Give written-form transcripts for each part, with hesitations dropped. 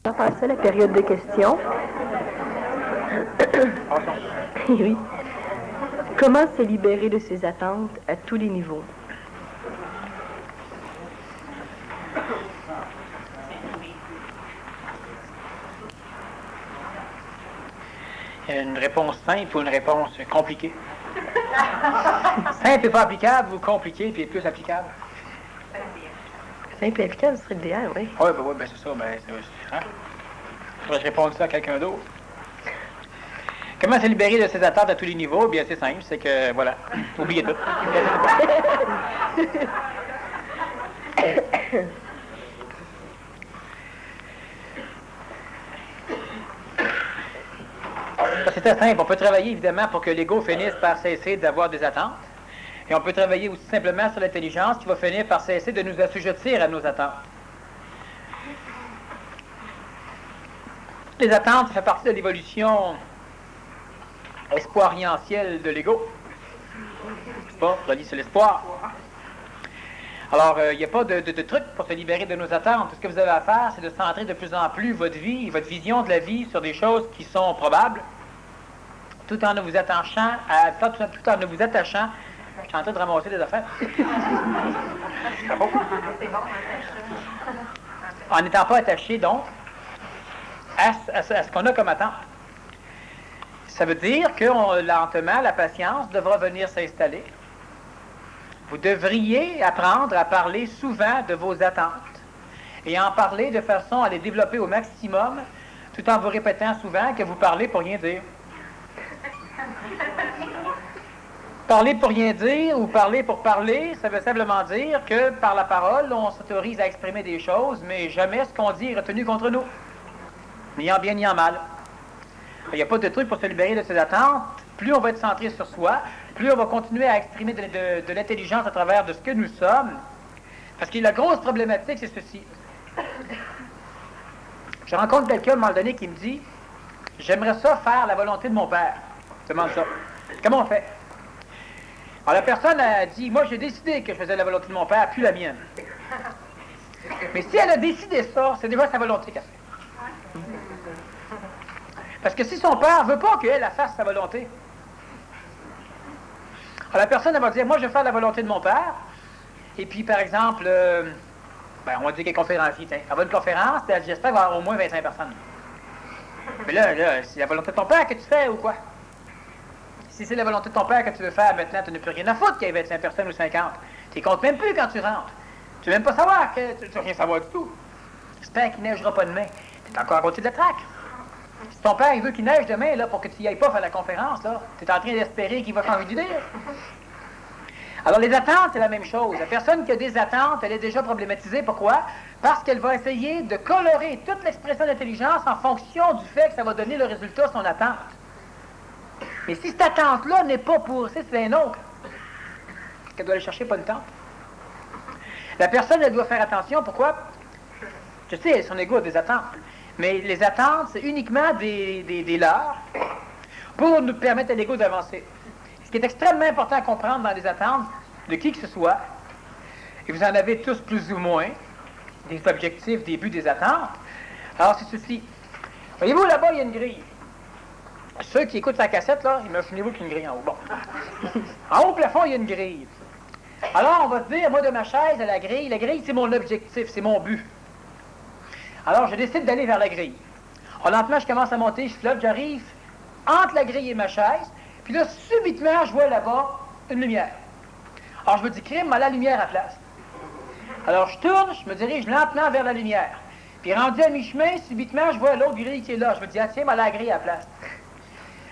On va passer à la période de questions. Oui. Comment se libérer de ses attentes à tous les niveaux? Une réponse simple ou une réponse compliquée? Simple et pas applicable ou compliqué puis plus applicable? Simple et applicable, ce serait l'idéal, oui. Oui, ben, c'est ça. Ben, hein? Faudrait que je réponde ça à quelqu'un d'autre. Comment se libérer de ses attentes à tous les niveaux? Bien, c'est simple, c'est que, voilà, oubliez tout. C'est très simple. On peut travailler, évidemment, pour que l'ego finisse par cesser d'avoir des attentes. Et on peut travailler aussi simplement sur l'intelligence qui va finir par cesser de nous assujettir à nos attentes. Les attentes, ça fait partie de l'évolution espoirientielle de l'ego. C'est pas relié sur l'espoir. Alors, il n'y a pas de truc pour se libérer de nos attentes. Tout ce que vous avez à faire, c'est de centrer de plus en plus votre vie, votre vision de la vie sur des choses qui sont probables, tout en ne vous attachant tout en ne vous attachant. Je suis en train de ramasser des affaires. En n'étant pas attaché, donc, à ce qu'on a comme attente. Ça veut dire que lentement, la patience devra venir s'installer. Vous devriez apprendre à parler souvent de vos attentes et en parler de façon à les développer au maximum, tout en vous répétant souvent que vous parlez pour rien dire. Parler pour rien dire ou parler pour parler, ça veut simplement dire que par la parole, on s'autorise à exprimer des choses, mais jamais ce qu'on dit est retenu contre nous, ni en bien ni en mal. Il n'y a pas de truc pour se libérer de ses attentes. Plus on va être centré sur soi, plus on va continuer à exprimer de l'intelligence à travers de ce que nous sommes. Parce que la grosse problématique, c'est ceci. Je rencontre quelqu'un à un moment donné qui me dit « J'aimerais ça faire la volonté de mon père. » Je demande ça. Comment on fait? Alors la personne a dit « Moi, j'ai décidé que je faisais la volonté de mon père, puis la mienne. » Mais si elle a décidé ça, c'est déjà sa volonté qu'elle fait. Parce que si son père ne veut pas qu'elle fasse sa volonté, alors la personne elle va dire, moi je vais faire la volonté de mon père, et puis par exemple, on va dire qu'elle est conférencier, elle va à une conférence, j'espère qu'il va y avoir au moins 25 personnes. Mais là, c'est la volonté de ton père que tu fais ou quoi? Si c'est la volonté de ton père que tu veux faire maintenant, tu n'as plus rien à foutre qu'il y ait 25 personnes ou 50. Tu ne comptes même plus quand tu rentres. Tu ne veux même pas savoir que tu ne veux rien savoir du tout. J'espère qu'il ne neigera pas demain. Tu es encore à côté de la traque. Si ton père il veut qu'il neige demain là, pour que tu n'y ailles pas faire la conférence, tu es en train d'espérer qu'il va changer d'idée. Alors les attentes, c'est la même chose. La personne qui a des attentes, elle est déjà problématisée. Pourquoi? Parce qu'elle va essayer de colorer toute l'expression d'intelligence en fonction du fait que ça va donner le résultat de son attente. Mais si cette attente-là n'est pas pour... C'est un autre. Qu'elle doit aller chercher, pas une tente. La personne, elle doit faire attention. Pourquoi? Je sais, son ego a des attentes. Mais les attentes, c'est uniquement des leurs pour nous permettre à l'ego d'avancer. Ce qui est extrêmement important à comprendre dans les attentes de qui que ce soit, et vous en avez tous plus ou moins, des objectifs, des buts, des attentes. Alors, c'est ceci. Voyez-vous, là-bas, il y a une grille. Ceux qui écoutent la cassette, là, imaginez-vous qu'il y a une grille en haut. Bon. En haut au plafond, il y a une grille. Alors, on va se dire, moi, de ma chaise à la grille, c'est mon objectif, c'est mon but. Alors, je décide d'aller vers la grille. Alors, lentement, je commence à monter, je flotte, j'arrive entre la grille et ma chaise, puis là, subitement, je vois là-bas une lumière. Alors, je me dis, crime, la lumière à place. Alors, je tourne, je me dirige lentement vers la lumière. Puis, rendu à mi-chemin, subitement, je vois l'autre grille qui est là. Je me dis, ah tiens, la grille à la place.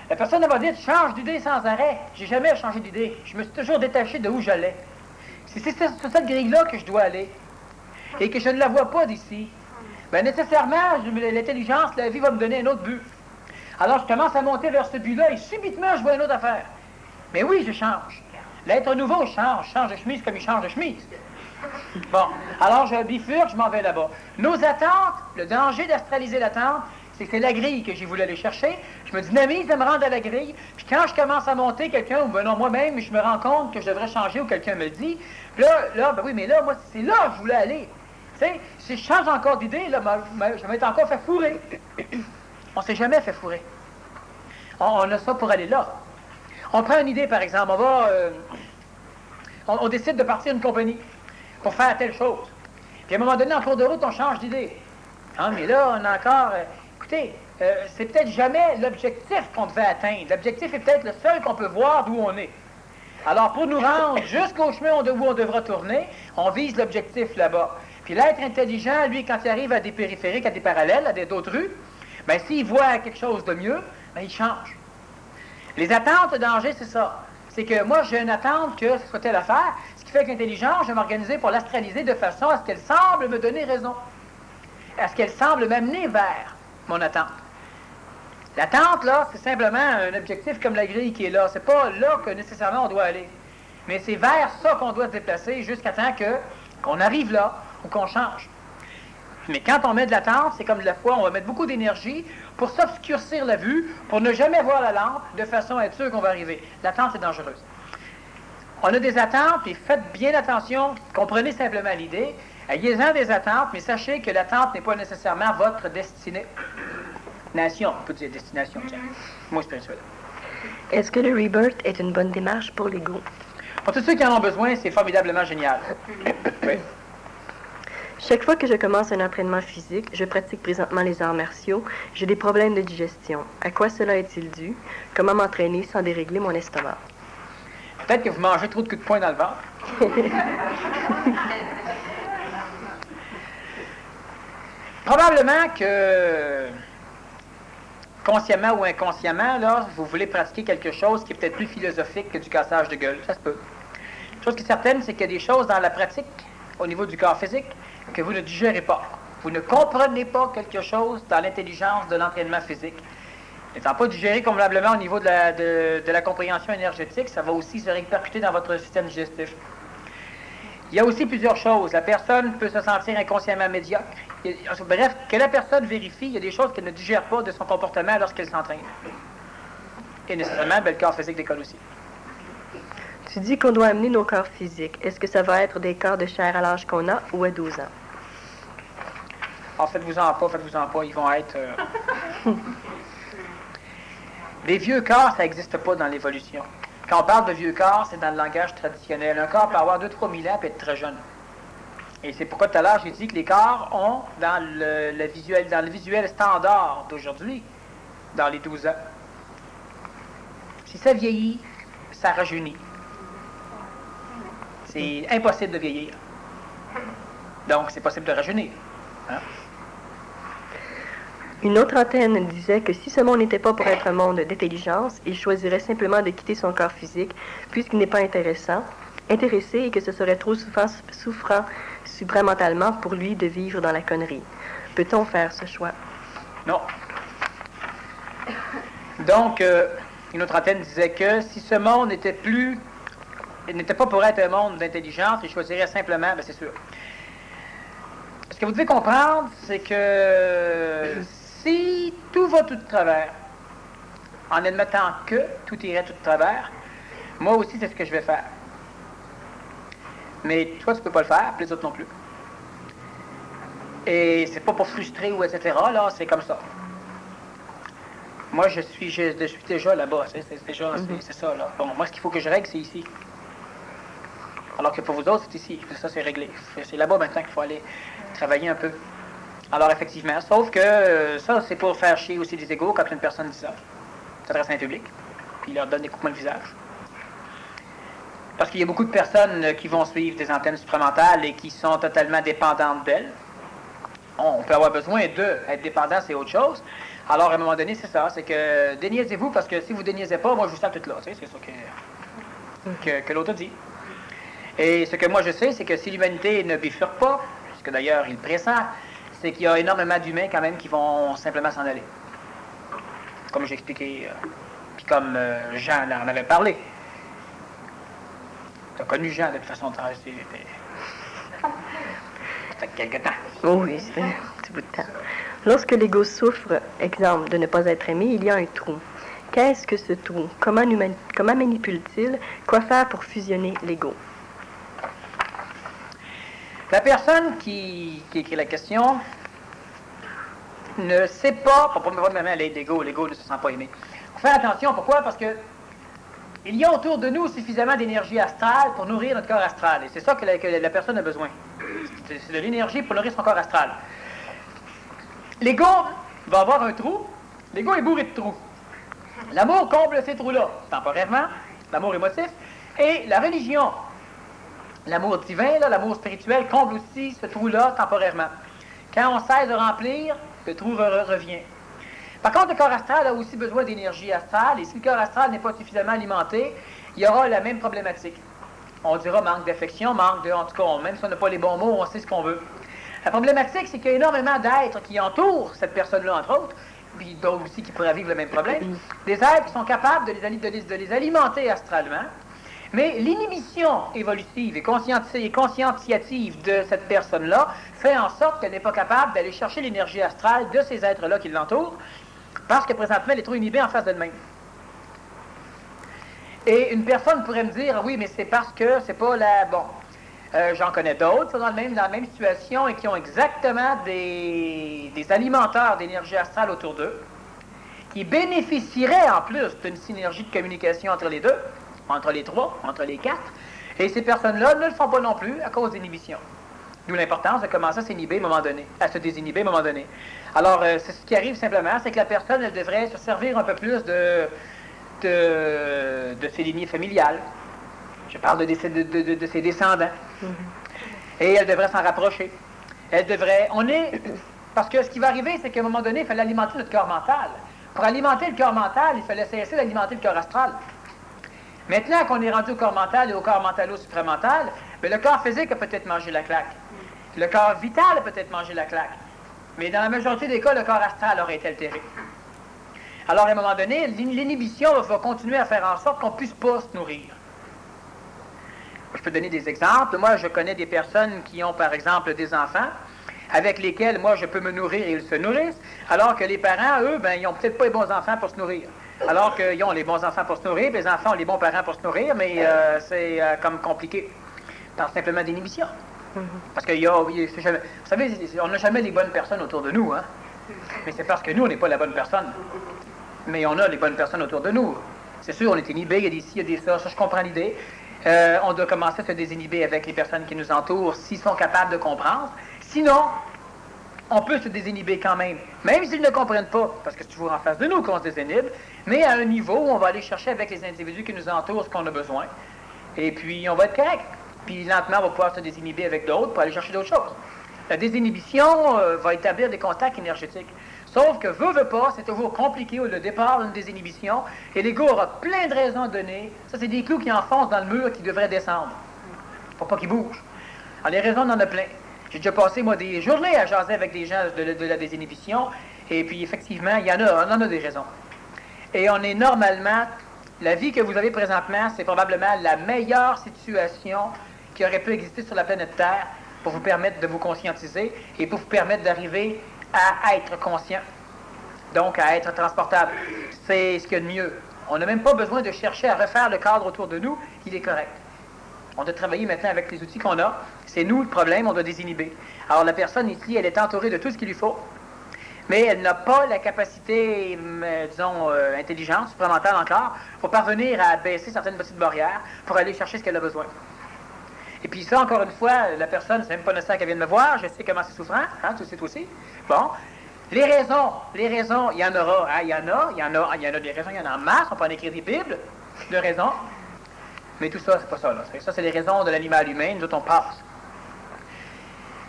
La personne elle va dire, tu changes d'idée sans arrêt. J'ai jamais changé d'idée. Je me suis toujours détaché de où j'allais. C'est sur cette grille-là que je dois aller. Et que je ne la vois pas d'ici. Bien, nécessairement, l'intelligence, la vie va me donner un autre but. Alors, je commence à monter vers ce but-là et subitement, je vois une autre affaire. Mais oui, je change. L'être nouveau change de chemise comme il change de chemise. Bon, alors je bifurque, je m'en vais là-bas. Nos attentes, le danger d'astraliser l'attente, c'est que c'est la grille que j'ai voulu aller chercher. Je me dynamise de me rendre à la grille. Puis quand je commence à monter, quelqu'un, ou ben non, moi-même, je me rends compte que je devrais changer ou quelqu'un me le dit. Puis là, ben oui, mais là, moi, c'est là que je voulais aller. Tu sais, si je change encore d'idée, là, je vais être encore fait fourrer. On ne s'est jamais fait fourrer. On a ça pour aller là. On prend une idée, par exemple, on décide de partir une compagnie pour faire telle chose. Puis à un moment donné, en cours de route, on change d'idée. Ah, mais là, on a encore... écoutez, c'est peut-être jamais l'objectif qu'on devait atteindre. L'objectif est peut-être le seul qu'on peut voir d'où on est. Alors, pour nous rendre jusqu'au chemin où on devra tourner, on vise l'objectif là-bas. Puis l'être intelligent, lui, quand il arrive à des périphériques, à des parallèles, à d'autres rues, bien, s'il voit quelque chose de mieux, bien, il change. Les attentes de danger, c'est ça. C'est que moi, j'ai une attente que ce soit telle affaire, ce qui fait que l'intelligence, je vais m'organiser pour l'astraliser de façon à ce qu'elle semble me donner raison. À ce qu'elle semble m'amener vers mon attente. L'attente, là, c'est simplement un objectif comme la grille qui est là. C'est pas là que nécessairement on doit aller. Mais c'est vers ça qu'on doit se déplacer jusqu'à temps qu'on arrive là ou qu'on change. Mais quand on met de l'attente, c'est comme de la foi, on va mettre beaucoup d'énergie pour s'obscurcir la vue, pour ne jamais voir la lampe, de façon à être sûr qu'on va arriver. L'attente est dangereuse. On a des attentes, puis faites bien attention, comprenez simplement l'idée. Ayez-en des attentes, mais sachez que l'attente n'est pas nécessairement votre destinée. Nation, on peut dire destination, tiens. Moi, spirituel. Est-ce que le rebirth est une bonne démarche pour l'ego? Pour tous ceux qui en ont besoin, c'est formidablement génial. Oui. Chaque fois que je commence un entraînement physique, je pratique présentement les arts martiaux, j'ai des problèmes de digestion. À quoi cela est-il dû? Comment m'entraîner sans dérégler mon estomac? Peut-être que vous mangez trop de coups de poing dans le ventre. Probablement que, consciemment ou inconsciemment, là, vous voulez pratiquer quelque chose qui est peut-être plus philosophique que du cassage de gueule. Ça se peut. Une chose qui est certaine, c'est qu'il y a des choses dans la pratique, au niveau du corps physique, que vous ne digérez pas. Vous ne comprenez pas quelque chose dans l'intelligence de l'entraînement physique. N'étant pas digéré convenablement au niveau de la compréhension énergétique, ça va aussi se répercuter dans votre système digestif. Il y a aussi plusieurs choses. La personne peut se sentir inconsciemment médiocre. Bref, que la personne vérifie, il y a des choses qu'elle ne digère pas de son comportement lorsqu'elle s'entraîne. Et nécessairement, le corps physique décolle aussi. Tu dis qu'on doit amener nos corps physiques. Est-ce que ça va être des corps de chair à l'âge qu'on a ou à 12 ans? Alors, faites-vous-en pas, ils vont être... Les vieux corps, ça n'existe pas dans l'évolution. Quand on parle de vieux corps, c'est dans le langage traditionnel. Un corps peut avoir 2-3 000 ans et être très jeune. Et c'est pourquoi tout à l'heure, j'ai dit que les corps ont, dans le visuel standard d'aujourd'hui, dans les 12 ans, si ça vieillit, ça rajeunit. C'est impossible de vieillir. Donc, c'est possible de rajeunir. Hein? Une autre antenne disait que si ce monde n'était pas pour être un monde d'intelligence, il choisirait simplement de quitter son corps physique, puisqu'il n'est pas intéressé, et que ce serait trop souffrant supramentalement pour lui de vivre dans la connerie. Peut-on faire ce choix? Non. Donc, une autre antenne disait que si ce monde n'était pas pour être un monde d'intelligence, il choisirait simplement, ben c'est sûr. Ce que vous devez comprendre, c'est que si tout va tout de travers, en admettant que tout irait tout de travers, moi aussi, c'est ce que je vais faire. Mais toi, tu ne peux pas le faire, puis les autres non plus. Et c'est pas pour frustrer ou etc., là, c'est comme ça. Moi, je suis déjà là-bas, c'est ça, là. Bon, moi, ce qu'il faut que je règle, c'est ici. Alors que pour vous autres, c'est ici. Ça, c'est réglé. C'est là-bas maintenant qu'il faut aller travailler un peu. Alors, effectivement, sauf que ça, c'est pour faire chier aussi des égos quand une personne dit ça. S'adresse à un public, puis il leur donne des coups de poing de visage. Parce qu'il y a beaucoup de personnes qui vont suivre des antennes supramentales et qui sont totalement dépendantes d'elles. On peut avoir besoin d'eux. Être dépendant, c'est autre chose. Alors, à un moment donné, c'est ça. C'est que déniaisez-vous, parce que si vous déniaisez pas, moi, je vous sens tout là. Tu sais, c'est ça que l'autre dit. Et ce que moi, je sais, c'est que si l'humanité ne bifurque pas, puisque d'ailleurs, il pressent, c'est qu'il y a énormément d'humains, quand même, qui vont simplement s'en aller. Comme j'ai expliqué, puis comme Jean en avait parlé. Tu as connu Jean, de toute façon, c'était quelque temps. Oh oui, c'est un petit bout de temps. Lorsque l'ego souffre, exemple, de ne pas être aimé, il y a un trou. Qu'est-ce que ce trou? Comment manipule-t-il? Quoi faire pour fusionner l'ego? La personne qui écrit la question ne sait pas, pour pas me mettre l'ego ne se sent pas aimé. Il faut faire attention, pourquoi? Parce que il y a autour de nous suffisamment d'énergie astrale pour nourrir notre corps astral. Et c'est ça que la personne a besoin. C'est de l'énergie pour nourrir son corps astral. L'ego va avoir un trou. L'ego est bourré de trous. L'amour comble ces trous-là, temporairement, l'amour émotif. Et la religion, l'amour divin, l'amour spirituel, comble aussi ce trou-là temporairement. Quand on cesse de remplir, le trou revient. Par contre, le corps astral a aussi besoin d'énergie astrale, et si le corps astral n'est pas suffisamment alimenté, il y aura la même problématique. On dira manque d'affection, manque de... En tout cas, même si on n'a pas les bons mots, on sait ce qu'on veut. La problématique, c'est qu'il y a énormément d'êtres qui entourent cette personne-là, entre autres, puis d'autres aussi qui pourraient vivre le même problème, des êtres qui sont capables de les alimenter astralement, mais l'inhibition évolutive et conscientiative de cette personne-là fait en sorte qu'elle n'est pas capable d'aller chercher l'énergie astrale de ces êtres-là qui l'entourent, parce que présentement, elle est trop inhibée en face d'elle-même. Et une personne pourrait me dire, oui, mais c'est parce que c'est pas la... Bon, j'en connais d'autres qui sont dans la même situation et qui ont exactement des alimenteurs d'énergie astrale autour d'eux, qui bénéficieraient en plus d'une synergie de communication entre les deux, entre les trois, entre les quatre, et ces personnes-là ne le font pas non plus à cause d'inhibition. D'où l'importance de commencer à s'inhiber à un moment donné, à se désinhiber à un moment donné. Alors, c'est ce qui arrive simplement, c'est que la personne, elle devrait se servir un peu plus de ses lignées familiales. Je parle de ses descendants. Et elle devrait s'en rapprocher. Elle devrait... Parce que ce qui va arriver, c'est qu'à un moment donné, il fallait alimenter notre corps mental. Pour alimenter le corps mental, il fallait cesser d'alimenter le corps astral. Maintenant qu'on est rendu au corps mental et au corps mentalo-supramental, bien, le corps physique a peut-être mangé la claque. Le corps vital a peut-être mangé la claque. Mais dans la majorité des cas, le corps astral aurait été altéré. Alors, à un moment donné, l'inhibition va continuer à faire en sorte qu'on ne puisse pas se nourrir. Je peux donner des exemples. Moi, je connais des personnes qui ont, par exemple, des enfants avec lesquels, moi, je peux me nourrir et ils se nourrissent, alors que les parents, eux, ben, ils n'ont peut-être pas les bons enfants pour se nourrir. Alors qu'ils ont les bons enfants pour se nourrir, puis les enfants ont les bons parents pour se nourrir, mais c'est comme compliqué par simplement d'inhibition. Parce que vous savez, on n'a jamais les bonnes personnes autour de nous, hein? Mais c'est parce que nous, on n'est pas la bonne personne. Mais on a les bonnes personnes autour de nous. C'est sûr, on est inhibé, il y a des ci, il y a des ça je comprends l'idée. On doit commencer à se désinhiber avec les personnes qui nous entourent s'ils sont capables de comprendre. Sinon, on peut se désinhiber quand même s'ils ne comprennent pas, parce que c'est toujours en face de nous qu'on se désinhibe, mais à un niveau où on va aller chercher avec les individus qui nous entourent ce qu'on a besoin. Et puis, on va être correct. Puis, lentement, on va pouvoir se désinhiber avec d'autres pour aller chercher d'autres choses. La désinhibition va établir des contacts énergétiques. Sauf que, veut pas, c'est toujours compliqué au départ d'une désinhibition, et l'ego aura plein de raisons à donner. Ça, c'est des clous qui enfoncent dans le mur qui devraient descendre. Faut pas qu'ils bougent. Alors, les raisons, on en a plein. J'ai déjà passé, moi, des journées à jaser avec des gens de la désinhibition, et puis, effectivement, on en a des raisons. Et on est normalement... La vie que vous avez présentement, c'est probablement la meilleure situation qui aurait pu exister sur la planète Terre pour vous permettre de vous conscientiser et pour vous permettre d'arriver à être conscient, donc à être transportable. C'est ce qu'il y a de mieux. On n'a même pas besoin de chercher à refaire le cadre autour de nous, il est correct. On doit travailler maintenant avec les outils qu'on a. C'est nous le problème, on doit désinhiber. Alors la personne ici, elle est entourée de tout ce qu'il lui faut, mais elle n'a pas la capacité, disons, intelligente, supplémentaire encore, pour parvenir à baisser certaines petites barrières, pour aller chercher ce qu'elle a besoin. Et puis ça, encore une fois, la personne, c'est même pas nécessaire qu'elle vienne me voir, je sais comment c'est souffrant, hein, tu le sais aussi. Bon. Les raisons, il y en aura, hein, il y en a des raisons, il y en a en masse, on peut en écrire des bibles de raisons, mais tout ça, c'est pas ça, là. Ça, c'est les raisons de l'animal humain, nous autres, on passe.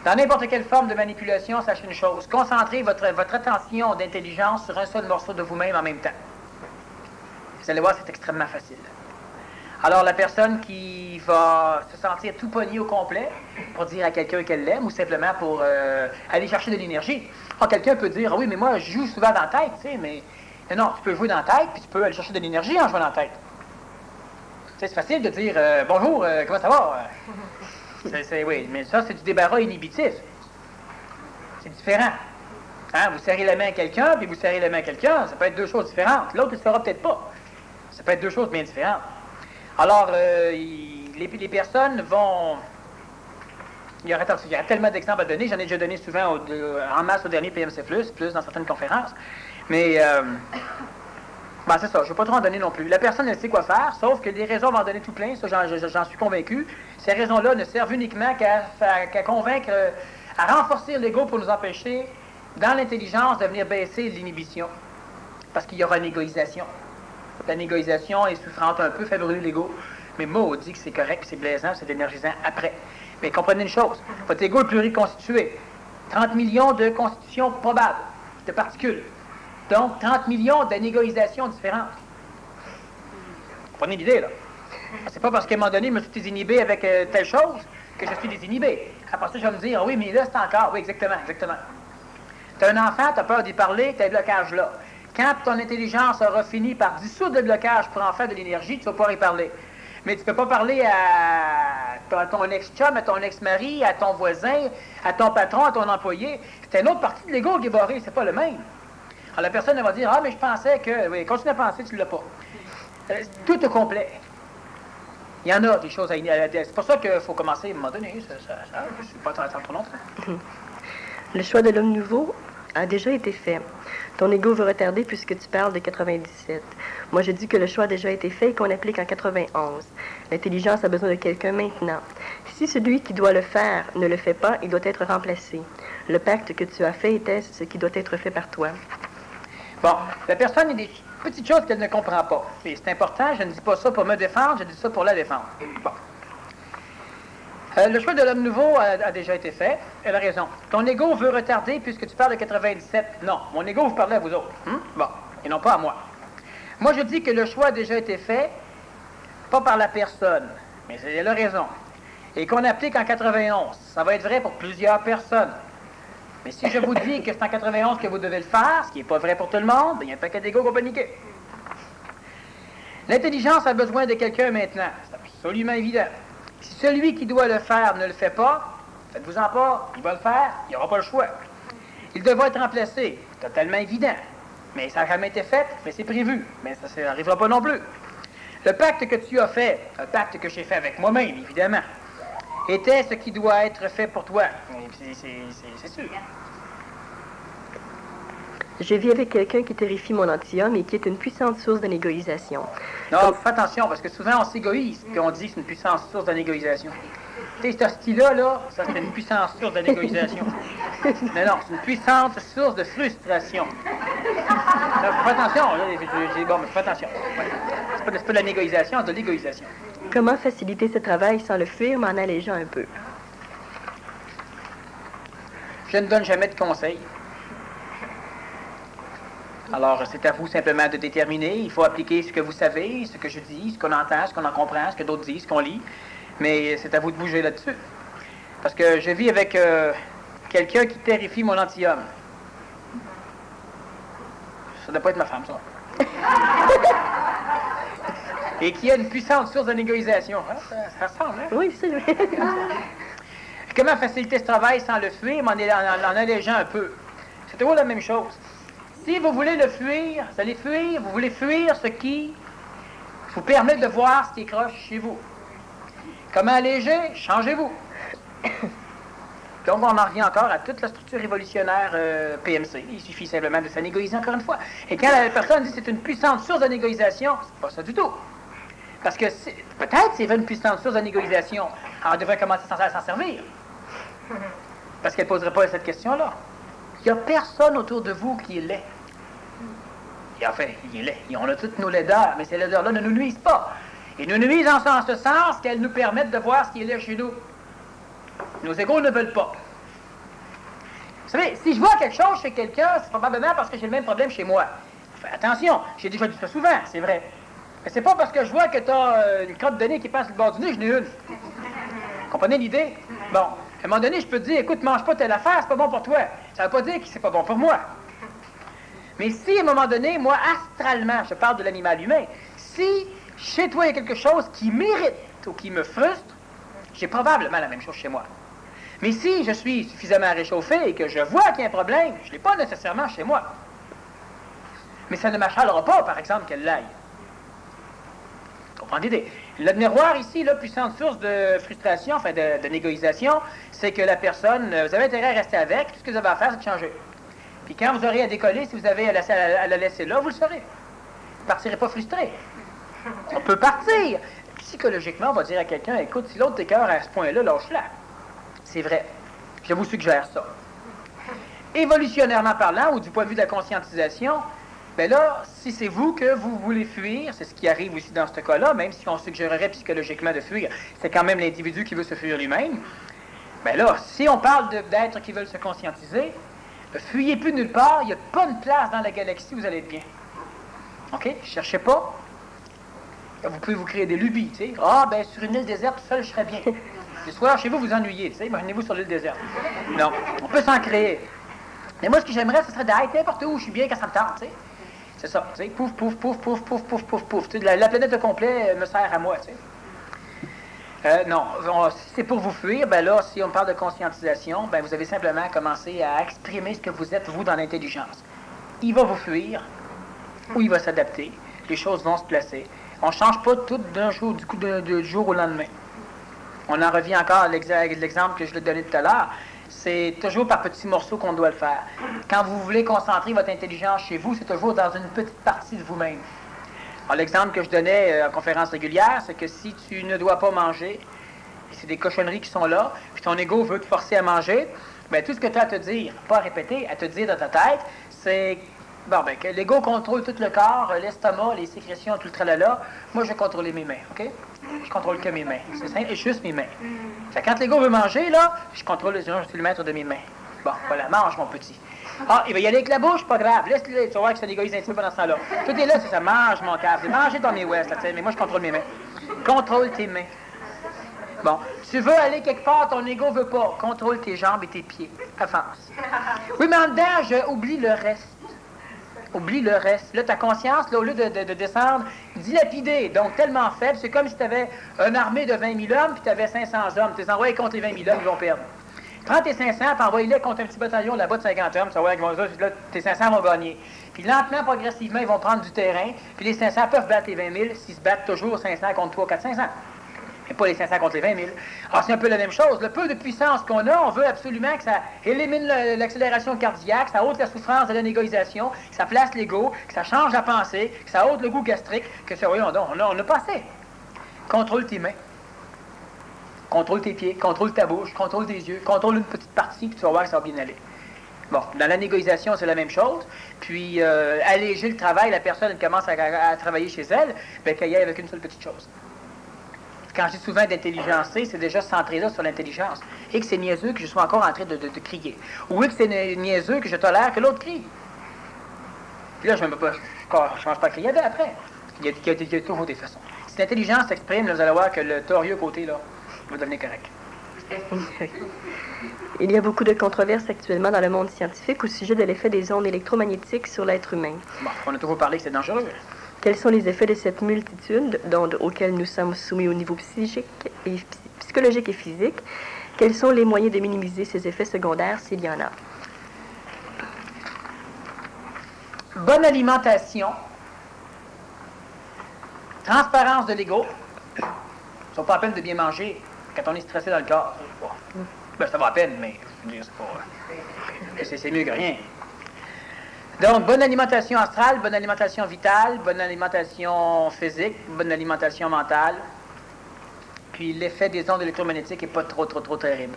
Dans n'importe quelle forme de manipulation, sachez une chose, concentrez votre attention d'intelligence sur un seul morceau de vous-même en même temps. Vous allez voir, c'est extrêmement facile. Alors, la personne qui va se sentir tout pogné au complet pour dire à quelqu'un qu'elle l'aime ou simplement pour aller chercher de l'énergie. Quelqu'un peut dire, oui, mais moi, je joue souvent dans la tête, tu sais, mais non, tu peux jouer dans la tête, puis tu peux aller chercher de l'énergie en jouant dans la tête. Tu sais, c'est facile de dire, bonjour, comment ça va? Oui, mais ça, c'est du débarras inhibitif. C'est différent. Hein? Vous serrez la main à quelqu'un, puis vous serrez la main à quelqu'un, ça peut être deux choses différentes. L'autre, il ne saura peut-être pas. Ça peut être deux choses bien différentes. Alors, les personnes vont... il y aurait tellement d'exemples à donner. J'en ai déjà donné souvent en masse au dernier PMC+, plus dans certaines conférences. Mais, ben c'est ça, je ne vais pas trop en donner non plus. La personne, elle sait quoi faire, sauf que des raisons vont en donner tout plein, ça j'en suis convaincu. Ces raisons-là ne servent uniquement qu'à convaincre, à renforcer l'ego pour nous empêcher, dans l'intelligence, de venir baisser l'inhibition. Parce qu'il y aura une égoïsation. La négociation est souffrante un peu, fait brûler l'ego. Mais maudit que c'est correct, c'est blaisant, c'est énergisant après. Mais comprenez une chose, votre ego est pluriconstitué. 30 millions de constitutions probables, de particules. Donc, 30 millions d'anégoïsations différentes. Comprenez l'idée, là? C'est pas parce qu'à un moment donné, je me suis désinhibé avec telle chose que je suis désinhibé. Après ça, je vais me dire, ah oui, mais là, c'est encore. Oui, exactement, exactement. Tu as un enfant, tu as peur d'y parler, tu as un blocage là. Quand ton intelligence aura fini par dissoudre le blocage pour en faire de l'énergie, tu vas pouvoir y parler. Mais tu ne peux pas parler à ton ex-chum, à ton ex-mari, à ton voisin, à ton patron, à ton employé. C'est une autre partie de l'ego qui est barrée, c'est pas le même. Alors la personne elle va dire, ah, mais je pensais que... Oui, continue à penser, tu ne l'as pas. Tout est complet. Il y en a des choses à... C'est pour ça qu'il faut commencer à un moment donné. Je ne suis pas trop longtemps. Le choix de l'homme nouveau a déjà été fait. Ton ego veut retarder puisque tu parles de 97. Moi, je dis que le choix a déjà été fait et qu'on applique en 91. L'intelligence a besoin de quelqu'un maintenant. Si celui qui doit le faire ne le fait pas, il doit être remplacé. Le pacte que tu as fait était ce qui doit être fait par toi. Bon, la personne, il y a des petites choses qu'elle ne comprend pas. Et c'est important, je ne dis pas ça pour me défendre, je dis ça pour la défendre. Bon. Le choix de l'homme nouveau a déjà été fait. Elle a raison. Ton ego veut retarder puisque tu parles de 97. Non, mon ego vous parlez à vous autres. Bon, et non pas à moi. Moi, je dis que le choix a déjà été fait, pas par la personne, mais elle a raison. Et qu'on applique en 91. Ça va être vrai pour plusieurs personnes. Mais si je vous dis que c'est en 91 que vous devez le faire, ce qui n'est pas vrai pour tout le monde, il y a un paquet d'ego qui va paniquer. L'intelligence a besoin de quelqu'un maintenant. C'est absolument évident. Si celui qui doit le faire ne le fait pas, faites-vous-en pas, il va le faire, il n'y aura pas le choix. Il devra être remplacé, totalement évident. Mais ça n'a jamais été fait, mais c'est prévu. Mais ça n'arrivera pas non plus. Le pacte que tu as fait, un pacte que j'ai fait avec moi-même, évidemment, était ce qui doit être fait pour toi. C'est sûr. Je vis avec quelqu'un qui terrifie mon anti-homme et qui est une puissante source de négociation. Non, fais attention, parce que souvent on s'égoïse, puis on dit que c'est une puissante source de négociation. Tu sais, ce style-là, ça c'est une puissante source de négociation. Mais non, c'est une puissante source de frustration. Donc, fais attention, là, bon, mais fais attention. Ouais. C'est pas de la négociation, c'est de l'égoïsation. Comment faciliter ce travail sans le fuir, mais en allégeant un peu? Je ne donne jamais de conseils. Alors, c'est à vous simplement de déterminer. Il faut appliquer ce que vous savez, ce que je dis, ce qu'on entend, ce qu'on en comprend, ce que d'autres disent, ce qu'on lit. Mais c'est à vous de bouger là-dessus. Parce que je vis avec quelqu'un qui terrifie mon anti-homme. Ça ne doit pas être ma femme, ça. Et qui a une puissante source de négociation. Hein? Ça ressemble, hein? Oui, c'est vrai. Comment faciliter ce travail sans le fuir, mais en allégeant un peu? C'est toujours la même chose. Si vous voulez le fuir, vous allez fuir, vous voulez fuir ce qui vous permet de voir ce qui est croche chez vous. Comment alléger? Changez-vous. Donc, on en revient encore à toute la structure révolutionnaire PMC. Il suffit simplement de s'anégoïser encore une fois. Et quand la personne dit que c'est une puissante source de négociation, c'est pas ça du tout. Parce que peut-être c'est une puissante source de négociation, alors elle devrait commencer à s'en servir. Parce qu'elle ne poserait pas cette question-là. Il n'y a personne autour de vous qui est laid. Et enfin, il est laid. On a toutes nos laideurs, mais ces laideurs-là ne nous nuisent pas. Ils nous nuisent en ce sens qu'elles nous permettent de voir ce qui est laid chez nous. Nos égos ne veulent pas. Vous savez, si je vois quelque chose chez quelqu'un, c'est probablement parce que j'ai le même problème chez moi. Fais attention, j'ai déjà dit ça souvent, c'est vrai. Mais c'est pas parce que je vois que tu as une crotte de nez qui passe sur le bord du nez, je n'ai une. Comprenez l'idée? Bon, à un moment donné, je peux te dire, écoute, mange pas telle affaire, c'est pas bon pour toi. Ça veut pas dire que c'est pas bon pour moi. Mais si, à un moment donné, moi, astralement, je parle de l'animal humain, si chez toi, il y a quelque chose qui m'irrite ou qui me frustre, j'ai probablement la même chose chez moi. Mais si je suis suffisamment réchauffé et que je vois qu'il y a un problème, je ne l'ai pas nécessairement chez moi. Mais ça ne m'achalera pas, par exemple, qu'elle l'aille. Vous comprenez l'idée? Le miroir ici, la puissante source de frustration, enfin de négociation, c'est que la personne, vous avez intérêt à rester avec, tout ce que vous avez à faire, c'est de changer. Puis quand vous aurez à décoller, si vous avez à la laisser là, vous le saurez. Vous ne partirez pas frustré. On peut partir. Psychologiquement, on va dire à quelqu'un, écoute, si l'autre t'écœure à ce point-là, lâche-la. C'est vrai. Je vous suggère ça. Évolutionnairement parlant, ou du point de vue de la conscientisation, bien là, si c'est vous que vous voulez fuir, c'est ce qui arrive aussi dans ce cas-là, même si on suggérerait psychologiquement de fuir, c'est quand même l'individu qui veut se fuir lui-même. Bien là, si on parle d'êtres qui veulent se conscientiser, fuyez plus nulle part, il n'y a pas une place dans la galaxie où vous allez être bien. OK? Cherchez pas. Vous pouvez vous créer des lubies, tu sais. Ah, ben sur une île déserte, tout seul, je serais bien. Le soir, chez vous, vous ennuyez, tu sais. Imaginez-vous sur l'île déserte. Non, on peut s'en créer. Mais moi, ce que j'aimerais, ce serait d'être n'importe où je suis bien quand ça me tente, tu sais. C'est ça, tu sais. Pouf, pouf, pouf, pouf, pouf, pouf, pouf, pouf. Tu sais, la planète au complet me sert à moi, tu sais. Non, si c'est pour vous fuir, ben là, si on parle de conscientisation, ben vous avez simplement commencé à exprimer ce que vous êtes, vous, dans l'intelligence. Il va vous fuir, ou il va s'adapter. Les choses vont se placer. On ne change pas tout d'un jour, du coup, du jour au lendemain. On en revient encore à l'exemple que je l'ai donné tout à l'heure. C'est toujours par petits morceaux qu'on doit le faire. Quand vous voulez concentrer votre intelligence chez vous, c'est toujours dans une petite partie de vous-même. Alors, l'exemple que je donnais en conférence régulière, c'est que si tu ne dois pas manger, c'est des cochonneries qui sont là, puis ton ego veut te forcer à manger, bien, tout ce que tu as à te dire, pas à répéter, à te dire dans ta tête, c'est bon, ben, que l'ego contrôle tout le corps, l'estomac, les sécrétions, tout le tralala. Moi, je vais contrôler mes mains, OK? Je contrôle que mes mains. C'est simple, et juste mes mains. Fait que quand l'ego veut manger, là, je contrôle je suis le maître de mes mains. Bon, voilà, mange, mon petit. Ah, il va y aller avec la bouche, pas grave. Laisse-le, tu vas voir que ça l'égoïse un petit peu pendant ce temps-là. Tout est là, c'est ça. Mange, mon cave. C'est manger dans mes ouest, là, mais moi, je contrôle mes mains. Contrôle tes mains. Bon, tu veux aller quelque part, ton ego veut pas. Contrôle tes jambes et tes pieds. Avance. Oui, mais en dedans, oublie le reste. Oublie le reste. Là, ta conscience, là, au lieu de descendre, dilapidée, donc tellement faible, c'est comme si tu avais une armée de 20 000 hommes, puis tu avais 500 hommes. Tu les envoies contre les 20 000 hommes, ils vont perdre. Prends tes 500, puis envoie-les contre un petit bataillon là-bas de 50 hommes, ça va avec là, tes 500 vont gagner. Puis lentement, progressivement, ils vont prendre du terrain, puis les 500 peuvent battre les 20 000 s'ils se battent toujours 500 contre 3, 4, 500. Et pas les 500 contre les 20 000. Alors, c'est un peu la même chose. Le peu de puissance qu'on a, on veut absolument que ça élimine l'accélération cardiaque, ça ôte la souffrance de la négociation, que ça place l'ego, que ça change la pensée, que ça ôte le goût gastrique, que ça, voyons donc, on a passé. Contrôle tes mains. Contrôle tes pieds, contrôle ta bouche, contrôle tes yeux, contrôle une petite partie, puis tu vas voir que ça va bien aller. Bon, dans la négociation, c'est la même chose. Puis, alléger le travail, la personne elle commence à travailler chez elle, bien qu'elle y aille avec une seule petite chose. Quand je dis souvent d'intelligencer, c'est déjà centré là sur l'intelligence. Et que c'est niaiseux que je sois encore en train de crier. Ou que c'est niaiseux que je tolère que l'autre crie. Puis là, je ne change pas à crier après. Il y a toujours des façons. Si l'intelligence s'exprime, vous allez voir que le torieux côté, là, va devenir correct. Il y a beaucoup de controverses actuellement dans le monde scientifique au sujet de l'effet des ondes électromagnétiques sur l'être humain. Bon, on a toujours parlé que c'est dangereux. Quels sont les effets de cette multitude d'ondes auxquelles nous sommes soumis au niveau psychologique et physique? Quels sont les moyens de minimiser ces effets secondaires s'il y en a? Bonne alimentation, transparence de l'ego. Ça vaut pas la peine de bien manger quand on est stressé dans le corps. Ben, ça va à peine, mais je veux dire, c'est mieux que rien. Donc, bonne alimentation astrale, bonne alimentation vitale, bonne alimentation physique, bonne alimentation mentale. Puis l'effet des ondes électromagnétiques n'est pas trop terrible.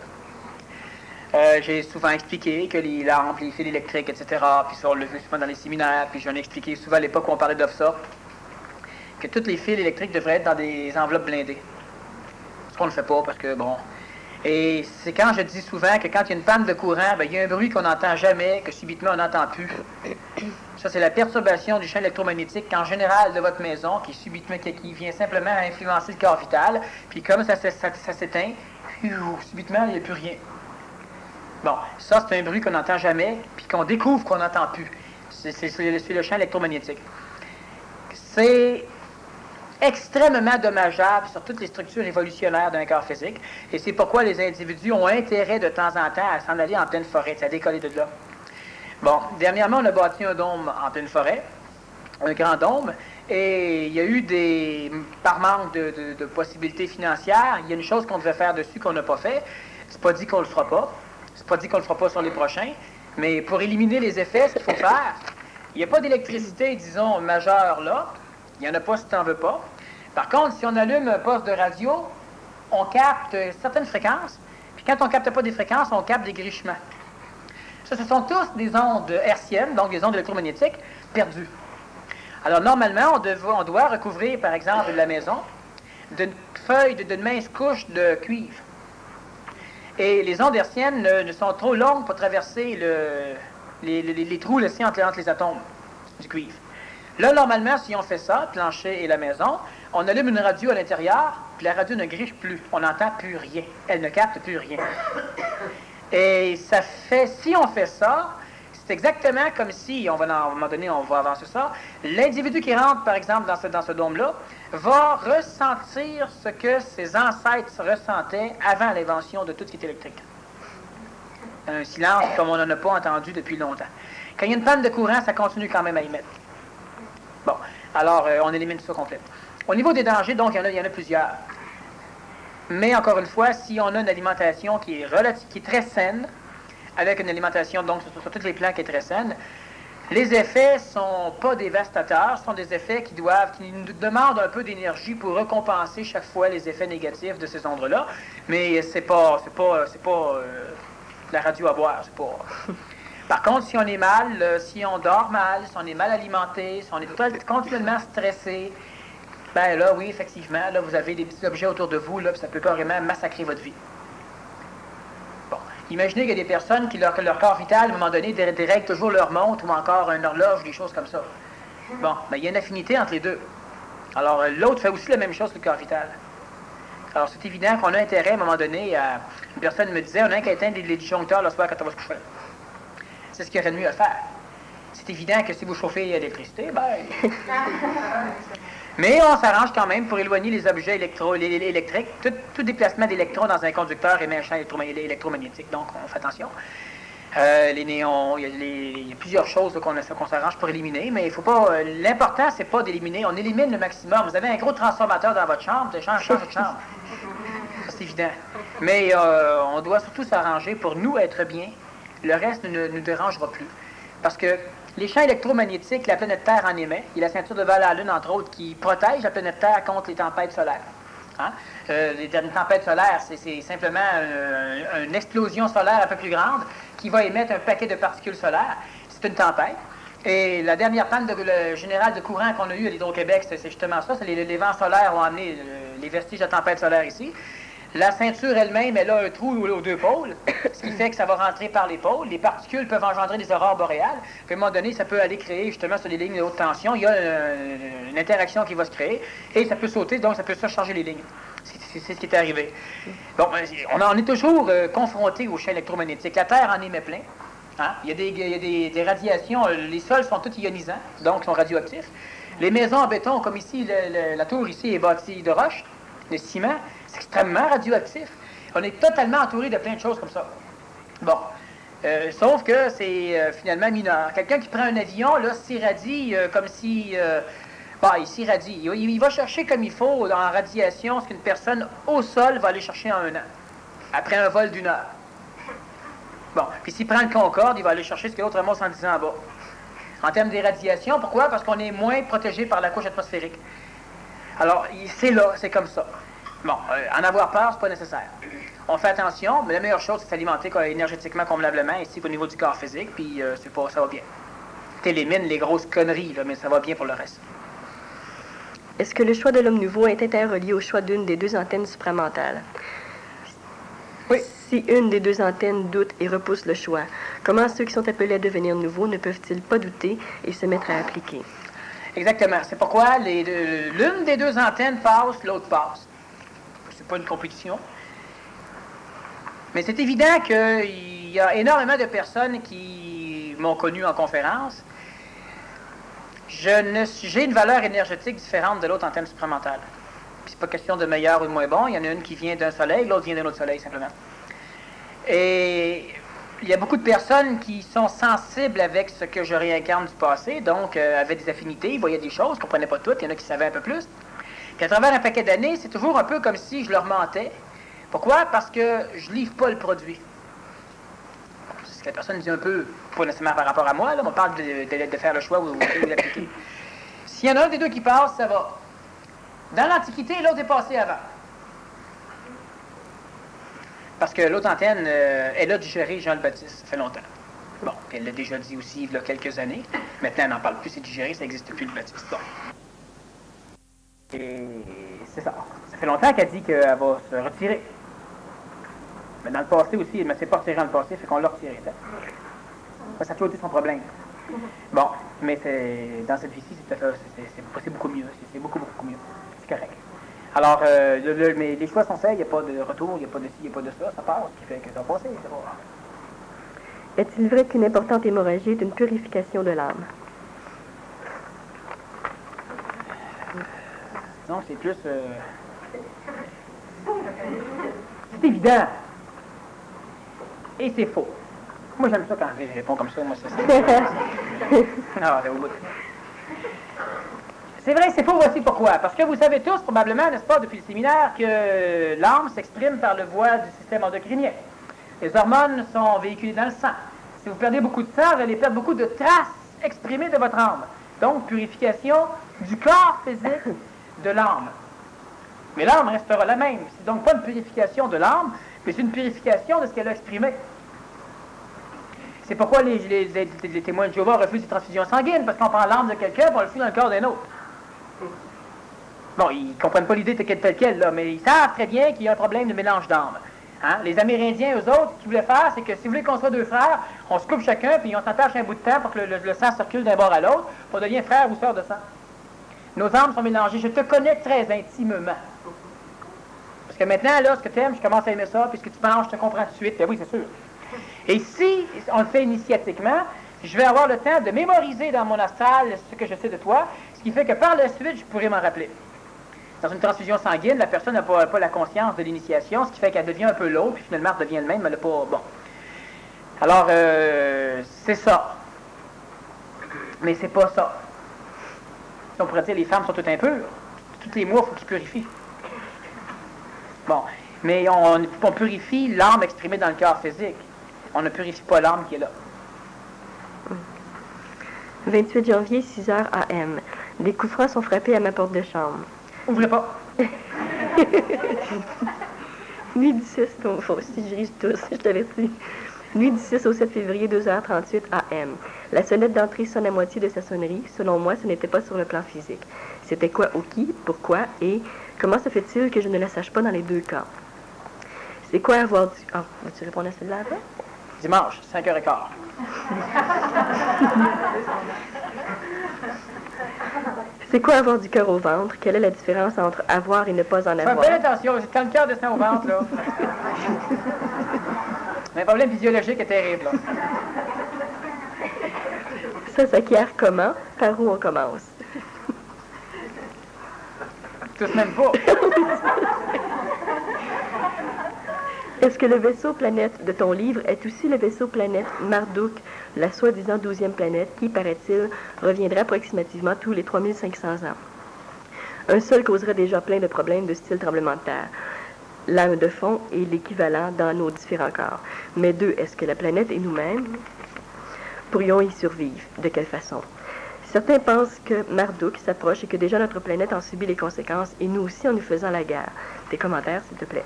J'ai souvent expliqué que les lampes, les fils électriques, etc., puis ça, on l'a vu souvent dans les séminaires, puis j'en ai expliqué souvent à l'époque où on parlait d'OFSA, que tous les fils électriques devraient être dans des enveloppes blindées. Ce qu'on ne fait pas parce que, bon... Et c'est quand je dis souvent que quand il y a une panne de courant, bien, il y a un bruit qu'on n'entend jamais, que subitement on n'entend plus. Ça, c'est la perturbation du champ électromagnétique en général de votre maison, qui vient simplement influencer le corps vital. Puis comme ça s'éteint, subitement, il n'y a plus rien. Bon, ça, c'est un bruit qu'on n'entend jamais, puis qu'on découvre qu'on n'entend plus. C'est le champ électromagnétique. C'est extrêmement dommageable sur toutes les structures évolutionnaires d'un corps physique. Et c'est pourquoi les individus ont intérêt de temps en temps à s'en aller en pleine forêt, à décoller de là. Bon, dernièrement, on a bâti un dôme en pleine forêt, un grand dôme, Et il y a eu par manque de possibilités financières, il y a une chose qu'on devait faire dessus qu'on n'a pas fait. C'est pas dit qu'on le fera pas. C'est pas dit qu'on le fera pas sur les prochains. Mais pour éliminer les effets, ce qu'il faut faire, il n'y a pas d'électricité, disons, majeure là. Il n'y en a pas si tu n'en veux pas. Par contre, si on allume un poste de radio, on capte certaines fréquences. Puis quand on ne capte pas des fréquences, on capte des grichements. Ça, ce sont tous des ondes hertziennes, donc des ondes électromagnétiques, perdues. Alors, normalement, on doit recouvrir, par exemple, la maison d'une feuille, d'une mince couche de cuivre. Et les ondes hertziennes ne sont trop longues pour traverser les trous laissés entre les atomes du cuivre. Là, normalement, si on fait ça, plancher et la maison, on allume une radio à l'intérieur, puis la radio ne griche plus. On n'entend plus rien. Elle ne capte plus rien. Et ça fait, si on fait ça, c'est exactement comme si, à un moment donné, on va avancer ça, l'individu qui rentre, par exemple, dans ce dôme-là, va ressentir ce que ses ancêtres ressentaient avant l'invention de tout ce qui est électrique. Un silence comme on n'en a pas entendu depuis longtemps. Quand il y a une panne de courant, ça continue quand même à émettre. Bon, alors on élimine tout ça complet. Au niveau des dangers, donc, il y en a plusieurs. Mais encore une fois, si on a une alimentation qui est très saine, avec une alimentation, donc, sur tous les plans qui est très saine, les effets ne sont pas dévastateurs, ce sont des effets qui nous demandent un peu d'énergie pour récompenser chaque fois les effets négatifs de ces ondes-là. Mais c'est pas la radio à boire, c'est pas... Par contre, si on est mal, si on dort mal, si on est mal alimenté, si on est continuellement stressé, ben là, oui, effectivement, là, vous avez des petits objets autour de vous, là, puis ça peut carrément massacrer votre vie. Bon, imaginez qu'il y a des personnes qui, leur corps vital, à un moment donné, dérègle toujours leur montre ou encore une horloge, des choses comme ça. Bon, ben il y a une affinité entre les deux. Alors, l'autre fait aussi la même chose que le corps vital. Alors, c'est évident qu'on a intérêt, à un moment donné, une personne me disait, on a qu'à éteindre les disjoncteurs le soir quand on va se coucher. C'est ce qu'il y aurait de mieux à faire. C'est évident que si vous chauffez l'électricité, ben... Mais on s'arrange quand même pour éloigner les objets électriques. Tout déplacement d'électrons dans un conducteur émet un champ électromagnétique, donc on fait attention. Les néons, il y a plusieurs choses qu'on s'arrange pour éliminer, mais il faut pas... L'important, c'est pas d'éliminer, on élimine le maximum. Vous avez un gros transformateur dans votre chambre, change de chambre. Ça, c'est évident. Mais on doit surtout s'arranger pour nous être bien. Le reste ne nous dérangera plus. Parce que les champs électromagnétiques, la planète Terre en émet. Il y a la ceinture de Val-à-Lune, entre autres, qui protège la planète Terre contre les tempêtes solaires. Hein? Les tempêtes solaires, c'est simplement une explosion solaire un peu plus grande qui va émettre un paquet de particules solaires. C'est une tempête. Et la dernière panne générale de courant qu'on a eue à l'Hydro-Québec, c'est justement ça. Les vents solaires ont amené les vestiges de tempêtes solaires ici. La ceinture elle-même, elle a un trou aux deux pôles, ce qui fait que ça va rentrer par les pôles. Les particules peuvent engendrer des aurores boréales. Puis à un moment donné, ça peut aller créer justement sur les lignes de haute tension. Il y a une interaction qui va se créer et ça peut sauter, donc ça peut surcharger les lignes. C'est ce qui est arrivé. Bon, on est toujours confronté aux champs électromagnétiques. La Terre en émet plein. Hein? Il y a des radiations. Les sols sont tous ionisants, donc sont radioactifs. Les maisons en béton, comme ici, la tour ici est bâtie de roche, de ciment. C'est extrêmement radioactif. On est totalement entouré de plein de choses comme ça. Bon. Sauf que c'est finalement mineur. Quelqu'un qui prend un avion, là, s'irradie comme si... il s'irradie. Il va chercher comme il faut en radiation ce qu'une personne au sol va aller chercher en 1 an. Après un vol d'1 heure. Bon. Puis s'il prend le Concorde, il va aller chercher ce que l'autre ramasse en 10 ans en bas. En termes d'irradiation, pourquoi? Parce qu'on est moins protégé par la couche atmosphérique. Alors, c'est là, c'est comme ça. Bon, en avoir peur, c'est pas nécessaire. On fait attention, mais la meilleure chose, c'est s'alimenter énergétiquement convenablement, ici, au niveau du corps physique, puis ça va bien. T'élimines les grosses conneries, là, mais ça va bien pour le reste. Est-ce que le choix de l'homme nouveau est interrelié au choix d'une des 2 antennes supramentales? Oui. Si une des 2 antennes doute et repousse le choix, comment ceux qui sont appelés à devenir nouveaux ne peuvent-ils pas douter et se mettre à appliquer? Exactement. C'est pourquoi l'une des 2 antennes passe, l'autre passe. C'est pas une compétition. Mais c'est évident qu'il y a énormément de personnes qui m'ont connu en conférence. J'ai une valeur énergétique différente de l'autre antenne supramentale. Puis c'est pas question de meilleur ou de moins bon. Il y en a une qui vient d'un soleil, l'autre vient d'un autre soleil, simplement. Et il y a beaucoup de personnes qui sont sensibles avec ce que je réincarne du passé, donc avaient des affinités, ils voyaient des choses, ne comprenaient pas toutes, il y en a qui savaient un peu plus. Puis à travers un paquet d'années, c'est toujours un peu comme si je leur mentais. Pourquoi? Parce que je livre pas le produit. C'est ce que la personne dit un peu, pas nécessairement par rapport à moi, là, on parle de faire le choix ou d'appliquer. S'il y en a un des deux qui passe, ça va. Dans l'Antiquité, l'autre est passé avant. Parce que l'autre antenne, elle a digéré Jean le Baptiste, ça fait longtemps. Bon, puis elle l'a déjà dit aussi il y a quelques années. Maintenant, elle n'en parle plus, c'est digéré, ça n'existe plus le Baptiste. Bon. Et c'est ça. Ça fait longtemps qu'elle dit qu'elle va se retirer. Mais dans le passé aussi, elle ne s'est pas retirée dans le passé, fait qu'on l'a retirée. Ça a toujours été son problème. Bon, mais dans cette vie-ci, c'est beaucoup mieux. C'est beaucoup mieux. C'est correct. Alors, mais les choix sont faits, il n'y a pas de retour, il n'y a pas de ci, il n'y a pas de ça, ça passe, ce qui fait que ça va passer. Est-il vrai qu'une importante hémorragie est une purification de l'âme? Non, c'est plus... C'est évident. Et c'est faux. Moi, j'aime ça quand je réponds comme ça. Moi, c'est au bout. C'est vrai, c'est faux, voici pourquoi. Parce que vous savez tous, probablement, n'est-ce pas, depuis le séminaire, que l'âme s'exprime par le voie du système endocrinien. Les hormones sont véhiculées dans le sang. Si vous perdez beaucoup de sang, vous allez perdre beaucoup de traces exprimées de votre âme. Donc, purification du corps physique de l'âme. Mais l'âme restera la même. C'est donc pas une purification de l'âme, mais c'est une purification de ce qu'elle a exprimé. C'est pourquoi les témoins de Jéhovah refusent les transfusions sanguines, parce qu'on prend l'âme de quelqu'un et on le fout dans le corps d'un autre. Bon, ils ne comprennent pas l'idée telle quelle, là, mais ils savent très bien qu'il y a un problème de mélange d'âme. Hein? Les Amérindiens, eux autres, ce qu'ils voulaient faire, c'est que si vous voulez qu'on soit deux frères, on se coupe chacun, puis on s'attache un bout de temps pour que le sang circule d'un bord à l'autre, puis on devient frère ou sœur de sang. Nos âmes sont mélangées. Je te connais très intimement. Parce que maintenant, là, ce que tu aimes, je commence à aimer ça, puis ce que tu penses, je te comprends tout de suite. Ben oui, c'est sûr. Et si on le fait initiatiquement, je vais avoir le temps de mémoriser dans mon astral ce que je sais de toi, ce qui fait que par la suite, je pourrai m'en rappeler. Dans une transfusion sanguine, la personne n'a pas la conscience de l'initiation, ce qui fait qu'elle devient un peu l'autre, puis finalement, elle devient le même, mais elle n'a pas... Bon. Alors, c'est ça. Mais c'est pas ça. On pourrait dire les femmes sont toutes impures. Tous les mois, il faut qu'ils purifient. Bon. Mais on purifie l'âme exprimée dans le corps physique. On ne purifie pas l'âme qui est là. 28 janvier, 6h AM. Des coups francs sont frappés à ma porte de chambre. Ouvrez pas. Nuit du 6, si je ris tous, je t'avertis. Nuit du 6 au 7 février, 2h38 AM. La sonnette d'entrée sonne à moitié de sa sonnerie. Selon moi, ce n'était pas sur le plan physique. C'était quoi au qui, pourquoi et comment se fait-il que je ne la sache pas dans les deux cas? C'est quoi avoir du... Ah, vas-tu répondre à celle-là après? Dimanche, 5h15. C'est quoi avoir du cœur au ventre? Quelle est la différence entre avoir et ne pas en avoir? Fais attention, quand le cœur descend au ventre, là. Un problème physiologique est terrible, là. Ça s'acquiert comment? Par où on commence? Tous même pas. Est-ce que le vaisseau planète de ton livre est aussi le vaisseau planète Marduk, la soi-disant 12e planète qui, paraît-il, reviendrait approximativement tous les 3500 ans? Un seul causerait déjà plein de problèmes de style tremblement de terre. L'âme de fond est l'équivalent dans nos différents corps. Mais deux, est-ce que la planète et nous-mêmes pourrions y survivre? De quelle façon? Certains pensent que Marduk s'approche et que déjà notre planète en subit les conséquences, et nous aussi en nous faisant la guerre. Tes commentaires, s'il te plaît.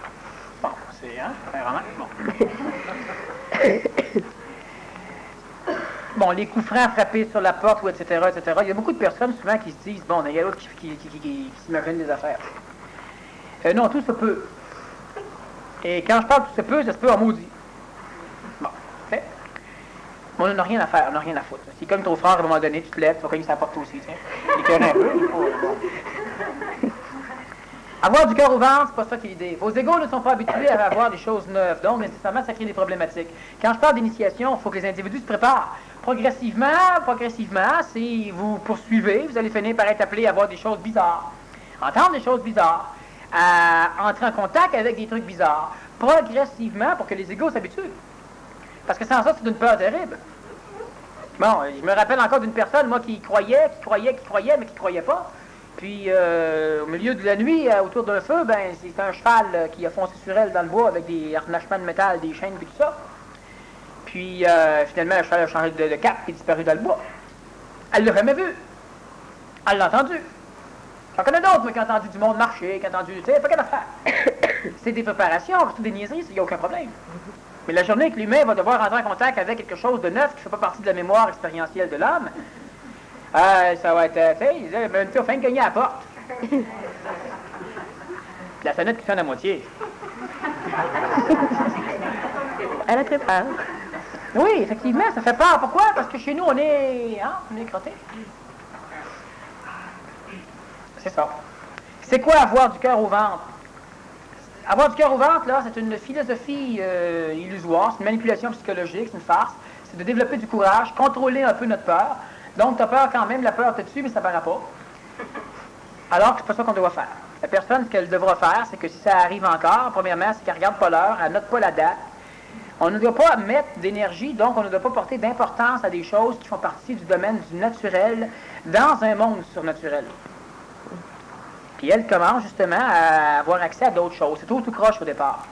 Bon, c'est, hein? Bon, les coups francs frappés sur la porte, ou etc., etc. Il y a beaucoup de personnes, souvent, qui se disent, bon, il y a l'autre qui s'imaginent des affaires. Non, tout se peut. Et quand je parle de tout se peut en maudit. Bon, fait. Bon, on n'a rien à faire, on n'a rien à foutre. Si comme ton frère, à un moment donné, tu te lèves, tu vas cogner sa porte aussi, tiens. Il écœure un peu, il faut... Avoir du cœur au ventre, c'est pas ça qui est l'idée. Vos égos ne sont pas habitués à avoir des choses neuves, donc nécessairement ça crée des problématiques. Quand je parle d'initiation, il faut que les individus se préparent. Progressivement, si vous poursuivez, vous allez finir par être appelé à voir des choses bizarres, entendre des choses bizarres, à entrer en contact avec des trucs bizarres, progressivement pour que les égos s'habituent. Parce que sans ça, c'est d'une peur terrible. Bon, je me rappelle encore d'une personne, moi, qui croyait, mais qui croyait pas. Puis, au milieu de la nuit, autour d'un feu, ben, c'est un cheval qui a foncé sur elle dans le bois avec des harnachements de métal, des chaînes et tout ça. Puis, finalement, le cheval a changé de cap et disparu dans le bois. Elle l'a jamais vu. Elle l'a entendu. J'en connais d'autres, moi, qui ont entendu du monde marcher, qui ont entendu, tu sais, pas qu'à faire. C'est des préparations, c'est des niaiseries, il n'y a aucun problème. Mais la journée que l'humain va devoir entrer en contact avec quelque chose de neuf qui ne fait pas partie de la mémoire expérientielle de l'homme, ça va être, tu sais, même tu as faim de cogner à la porte. La sonnette qui sonne à moitié. Elle a très peur. Oui, effectivement, ça fait peur. Pourquoi? Parce que chez nous, on est crottés. C'est ça. C'est quoi avoir du cœur au ventre? Avoir du cœur au ventre, là, c'est une philosophie illusoire, c'est une manipulation psychologique, c'est une farce. C'est de développer du courage, contrôler un peu notre peur. Donc, tu as peur quand même, la peur te tue, mais ça ne paraît pas. Alors que c'est pas ça qu'on doit faire. La personne, ce qu'elle devra faire, c'est que si ça arrive encore, premièrement, c'est qu'elle ne regarde pas l'heure, elle note pas la date. On ne doit pas mettre d'énergie, donc on ne doit pas porter d'importance à des choses qui font partie du domaine du naturel dans un monde surnaturel. Puis elle commence justement à avoir accès à d'autres choses. C'est tout croche au départ.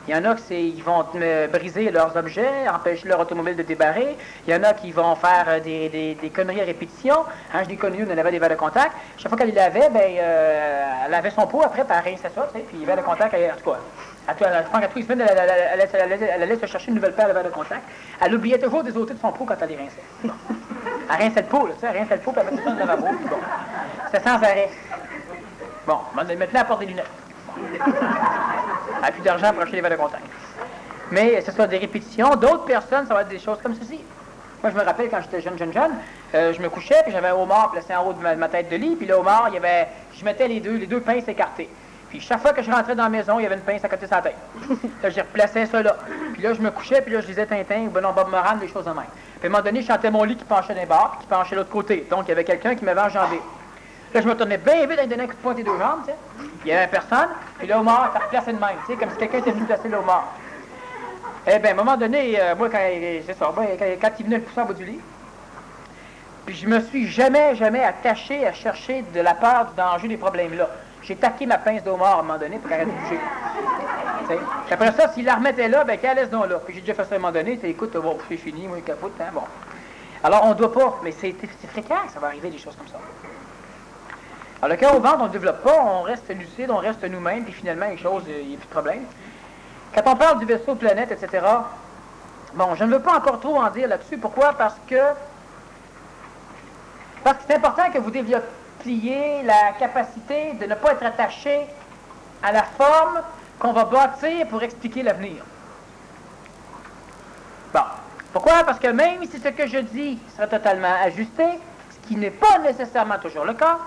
Il y en a qui vont briser leurs objets, empêcher leur automobile de débarrer. Il y en a qui vont faire des conneries à répétition. Je l'ai connu, on avait des verres de contact. Chaque fois qu'elle les lavait, elle avait son pot après, puis elle rinçait ça, tu sais, puis les verres de contact, en tout cas. Je pense qu'à tous les semaines, elle allait se chercher une nouvelle paire de verres de contact. Elle oubliait toujours des ôter de son pot quand elle les rinçait. Bon. Elle rinçait le pot, là, tu sais, elle rinçait le pot, puis elle mettait ça dans le lavabo, puis bon. C'était sans arrêt. Bon, maintenant, elle porte des lunettes. Elle n'a plus d'argent pour acheter les verres de contact. Mais ce sont des répétitions. D'autres personnes, ça va être des choses comme ceci. Moi, je me rappelle quand j'étais jeune, je me couchais, puis j'avais un homard placé en haut de ma tête de lit, puis le homard, je mettais les deux pinces écartées. Puis chaque fois que je rentrais dans la maison, il y avait une pince à côté de sa tête. Là, je replaçais ça là. Puis là, je me couchais, puis là, je lisais Tintin ou Bob Moran, des choses de même. Puis à un moment donné, je chantais mon lit qui penchait d'un bord, puis qui penchait de l'autre côté. Donc, il y avait quelqu'un qui m'avait enjambé. Là, je me tournais bien vite à donner un coup de poing des deux jambes, tu sais. Il y avait personne, puis le homard, ça replaçait de même, tu sais, comme si quelqu'un était venu placer le homard. Eh bien, à un moment donné, moi, quand il venait le pousser en bas du lit, puis je me suis jamais attaché à chercher de la peur, du danger, des problèmes-là. J'ai taqué ma pince d'homard à un moment donné pour qu'elle arrête de bouger. Puis après ça, s'il la remettait là, ben qu'elle laisse donc là. Puis j'ai déjà fait ça à un moment donné, écoute, bon, c'est fini, moi, il capote, hein, bon. Alors, on ne doit pas, mais c'est fréquent que ça va arriver, des choses comme ça. Alors, le cœur au ventre, on ne développe pas, on reste lucide, on reste nous-mêmes, puis finalement, les choses, il n'y a plus de problème. Quand on parle du vaisseau, planète, etc., bon, je ne veux pas encore trop en dire là-dessus. Pourquoi? Parce que c'est important que vous développiez la capacité de ne pas être attaché à la forme qu'on va bâtir pour expliquer l'avenir. Bon. Pourquoi? Parce que même si ce que je dis sera totalement ajusté, ce qui n'est pas nécessairement toujours le cas,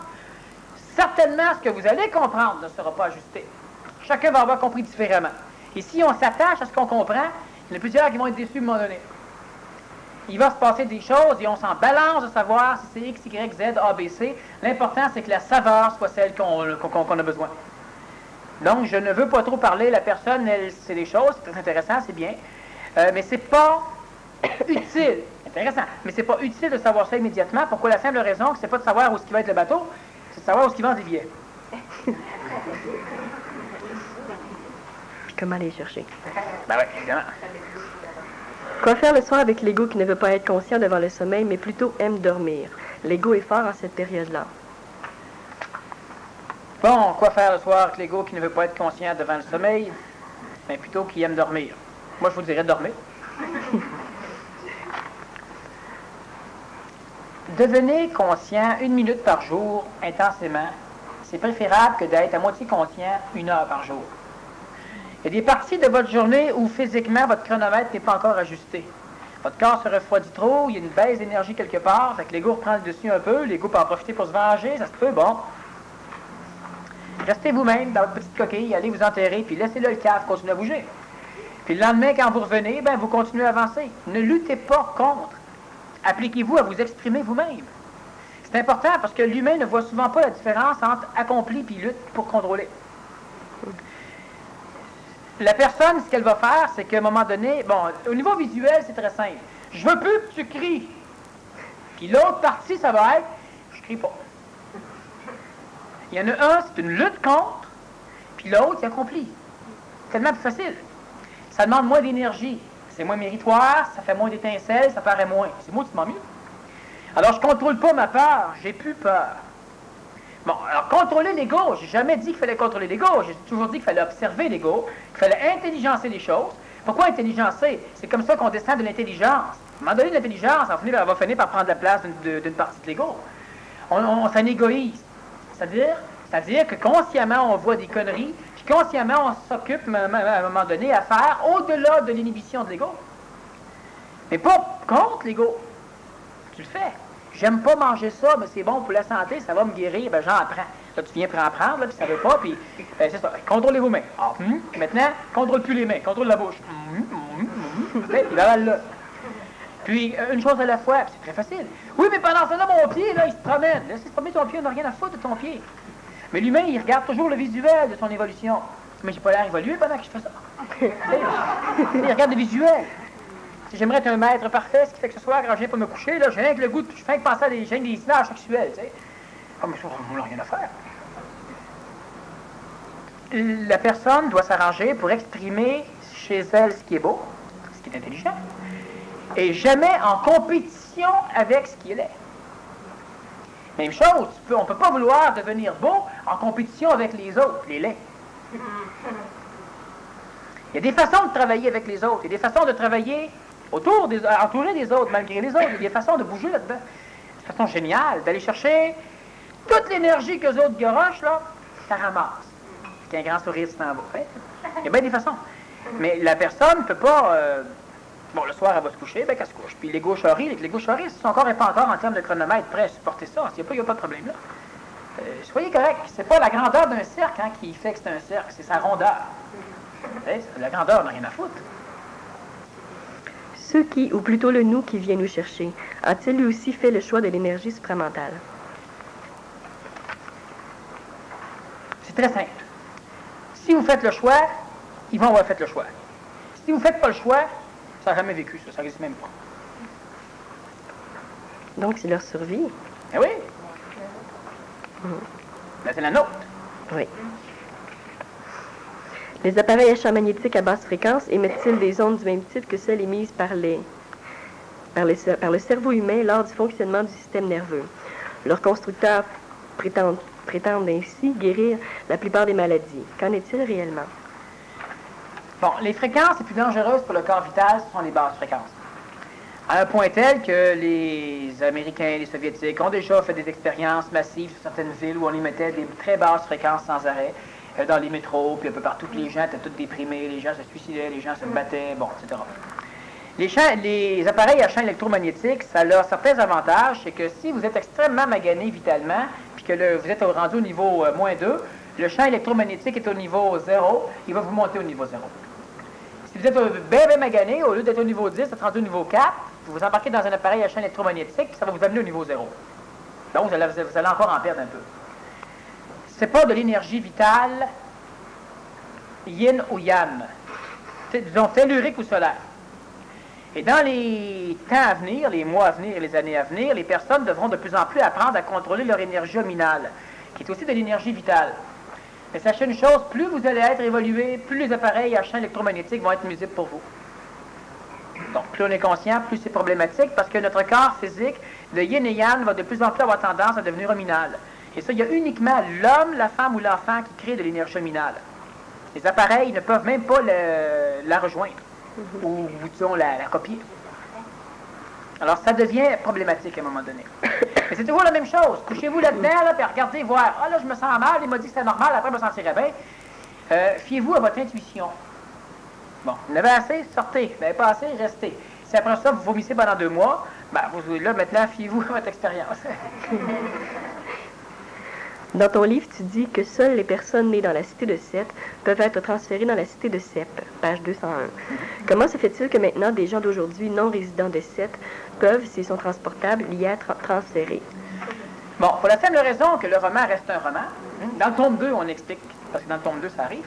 certainement ce que vous allez comprendre ne sera pas ajusté. Chacun va avoir compris différemment. Et si on s'attache à ce qu'on comprend, il y en a plusieurs qui vont être déçus à un moment donné. Il va se passer des choses et on s'en balance de savoir si c'est X, Y, Z, A, B, C. L'important, c'est que la saveur soit celle qu'on a besoin. Donc, je ne veux pas trop parler. La personne, elle sait des choses, c'est très intéressant, c'est bien. Mais c'est pas utile. Intéressant. Mais c'est pas utile de savoir ça immédiatement. Pourquoi? La simple raison que c'est pas de savoir où ce qui va être le bateau, c'est de savoir où ce qui va en billets. Puis comment aller chercher? Ben oui, évidemment. Quoi faire le soir avec l'ego qui ne veut pas être conscient devant le sommeil, mais plutôt aime dormir? L'ego est fort en cette période-là. Bon, quoi faire le soir avec l'ego qui ne veut pas être conscient devant le sommeil, mais plutôt qui aime dormir? Moi, je vous dirais dormir. Devenez conscient 1 minute par jour, intensément. C'est préférable que d'être à moitié conscient 1 heure par jour. Il y a des parties de votre journée où physiquement votre chronomètre n'est pas encore ajusté. Votre corps se refroidit trop, il y a une baisse d'énergie quelque part, fait que l'ego reprend le dessus un peu, l'ego peut en profiter pour se venger, ça se peut, bon. Restez vous-même dans votre petite coquille, allez vous enterrer, puis laissez-le le cave continuer à bouger. Puis le lendemain, quand vous revenez, ben vous continuez à avancer. Ne luttez pas contre. Appliquez-vous à vous exprimer vous-même. C'est important parce que l'humain ne voit souvent pas la différence entre accompli et lutte pour contrôler. la personne, ce qu'elle va faire, c'est qu'à un moment donné, bon, au niveau visuel, c'est très simple. Je veux plus que tu cries. Puis l'autre partie, ça va être, je crie pas. Il y en a un, c'est une lutte contre, puis l'autre, il accomplit. C'est tellement plus facile. Ça demande moins d'énergie. C'est moins méritoire, ça fait moins d'étincelles, ça paraît moins. C'est mauditement mieux. Alors, je ne contrôle pas ma peur, j'ai plus peur. Bon, alors, contrôler l'ego, j'ai jamais dit qu'il fallait contrôler l'ego, j'ai toujours dit qu'il fallait observer l'ego, qu'il fallait intelligencer les choses. Pourquoi intelligencer? C'est comme ça qu'on descend de l'intelligence. À un moment donné, l'intelligence, elle va finir par prendre la place d'une partie de l'ego. On s'en égoïse. C'est-à-dire que consciemment, on voit des conneries, puis consciemment, on s'occupe à un moment donné à faire au-delà de l'inhibition de l'ego. Mais pas contre l'ego. Tu le fais. J'aime pas manger ça, mais c'est bon pour la santé, ça va me guérir, ben j'en prends. Là, tu viens pour en prendre, là, puis ça veut pas, puis c'est ça. Contrôlez vos mains. Ah, maintenant, contrôle plus les mains, contrôle la bouche. Il va là. Puis, une chose à la fois, c'est très facile. Oui, mais pendant ce temps-là, mon pied, là, il se promène. Laissez se promener ton pied, on n'a rien à foutre de ton pied. Mais l'humain, il regarde toujours le visuel de son évolution. Mais j'ai pas l'air évolué pendant que je fais ça. Il regarde le visuel. Si j'aimerais être un maître parfait, ce qui fait que ce soir, quand je viens pour me coucher, là, j'ai rien que le goût, je fais que penser à des images sexuelles, tu sais. Ah, mais ça, on n'a rien à faire. La personne doit s'arranger pour exprimer chez elle ce qui est beau, ce qui est intelligent, et jamais en compétition avec ce qui est laid. Même chose, on ne peut pas vouloir devenir beau en compétition avec les autres, les laids. Il y a des façons de travailler avec les autres, il y a des façons de travailler entouré des autres, malgré les autres. Il y a des façons de bouger là-dedans. C'est une façon géniale d'aller chercher toute l'énergie que les autres garochent, là, ça ramasse. Avec un grand sourire, tu t'en vas. Il y a bien des façons. Mais la personne ne peut pas... bon, le soir, elle va se coucher, ben qu'elle se couche. Puis l'ego charrie, si son corps n'est pas encore en termes de chronomètre prêt à supporter ça, il n'y a pas de problème là. Soyez correct, c'est pas la grandeur d'un cercle qui fait que c'est un cercle, c'est sa rondeur. La grandeur n'a rien à foutre. Ceux qui, ou plutôt le nous qui vient nous chercher, a-t-il lui aussi fait le choix de l'énergie supramentale? C'est très simple. Si vous faites le choix, ils vont avoir fait le choix. Si vous ne faites pas le choix, ça n'a jamais vécu, ça n'existe même pas. Donc, c'est leur survie. Eh oui. Ben, c'est la nôtre. Oui. Les appareils à champ magnétique à basse fréquence émettent-ils des ondes du même type que celles émises par le cerveau humain lors du fonctionnement du système nerveux? Leurs constructeurs prétendent ainsi guérir la plupart des maladies. Qu'en est-il réellement? Bon, les fréquences les plus dangereuses pour le corps vital, ce sont les basses fréquences. À un point tel que les Américains et les Soviétiques ont déjà fait des expériences massives sur certaines villes où on émettait des très basses fréquences sans arrêt. Dans les métros, puis un peu partout, les gens étaient tous déprimés, les gens se suicidaient, les gens se battaient, bon, etc. Les appareils à champ électromagnétique, ça a certains avantages, c'est que si vous êtes extrêmement magané vitalement, puis que vous êtes rendu au niveau -2, le champ électromagnétique est au niveau 0, il va vous monter au niveau 0. Si vous êtes bien magané, au lieu d'être au niveau 10, vous êtes rendu au niveau 4, vous embarquez dans un appareil à champ électromagnétique, puis ça va vous amener au niveau 0. Donc, vous allez encore en perdre un peu. C'est pas de l'énergie vitale yin ou yang, disons tellurique ou solaire. Et dans les temps à venir, les mois à venir et les années à venir, les personnes devront de plus en plus apprendre à contrôler leur énergie luminale, qui est aussi de l'énergie vitale. Mais sachez une chose, plus vous allez être évolué, plus les appareils à champ électromagnétique vont être nuisibles pour vous. Donc, plus on est conscient, plus c'est problématique, parce que notre corps physique, de yin et yang, va de plus en plus avoir tendance à devenir luminal. Et ça, il y a uniquement l'homme, la femme ou l'enfant qui crée de l'énergie luminale. Les appareils ne peuvent même pas la rejoindre, ou disons la copier. Alors, ça devient problématique à un moment donné. Mais c'est toujours la même chose. Couchez-vous là-dedans, là, puis regardez, voir. Ah là, je me sens mal, il m'a dit que c'était normal, après, je me sentirais bien. Fiez-vous à votre intuition. Bon, vous en avez assez, sortez. Vous n'avez pas assez, restez. Si après ça, vous vomissez pendant 2 mois, ben, là, maintenant, fiez-vous à votre expérience. Dans ton livre, tu dis que seules les personnes nées dans la cité de Seth peuvent être transférées dans la cité de Sep, page 201. Comment se fait-il que maintenant des gens d'aujourd'hui non résidents de Seth peuvent, s'ils sont transportables, y être transférés? Bon, pour la simple raison que le roman reste un roman. Dans le tome 2, on explique, parce que dans le tome 2, ça arrive.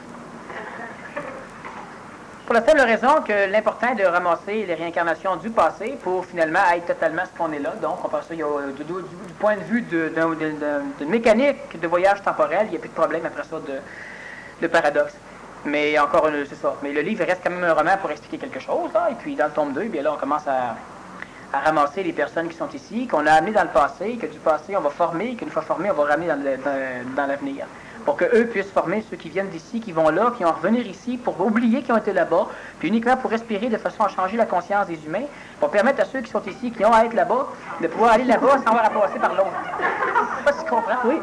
Pour la simple raison que l'important est de ramasser les réincarnations du passé pour finalement être totalement ce qu'on est là. Donc, on pense ça, du point de vue de mécanique de voyage temporel, il n'y a plus de problème après ça de paradoxe. Mais encore, c'est ça. Mais le livre reste quand même un roman pour expliquer quelque chose. Là. Et puis, dans le tome 2, bien là, on commence à ramasser les personnes qui sont ici, qu'on a amenées dans le passé, que du passé, on va former, qu'une fois formés, on va ramener dans l'avenir. Pour qu'eux puissent former ceux qui viennent d'ici, qui vont là, qui vont revenir ici, pour oublier qu'ils ont été là-bas, puis uniquement pour respirer de façon à changer la conscience des humains, pour permettre à ceux qui sont ici, qui ont à être là-bas, de pouvoir aller là-bas sans avoir à passer par l'autre. Je sais pas si tu comprends. Oui.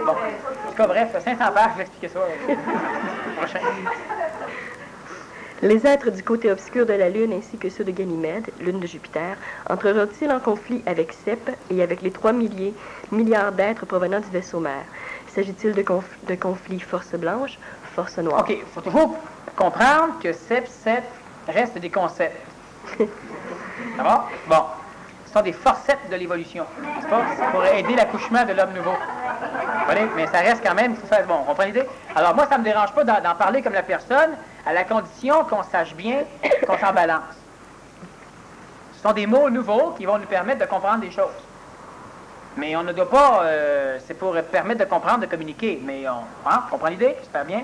Bon. En tout cas, bref, 500 pages, je vais expliquer ça. Prochain. Les êtres du côté obscur de la Lune ainsi que ceux de Ganymède, lune de Jupiter, entreront-ils en conflit avec Sep et avec les 3 milliards d'êtres provenant du vaisseau mère? S'agit-il de conflits force blanche, force noire? OK, il faut toujours comprendre que Sep reste des concepts. Ça va? Bon. Ce sont des forceps de l'évolution. C'est pas? Pour aider l'accouchement de l'homme nouveau. Mais ça reste quand même... Bon, on comprend l'idée? Alors moi, ça ne me dérange pas d'en parler comme la personne, à la condition qu'on sache bien qu'on s'en balance. Ce sont des mots nouveaux qui vont nous permettre de comprendre des choses. Mais on ne doit pas... c'est pour permettre de comprendre, de communiquer. Mais on comprend l'idée? J'espère bien.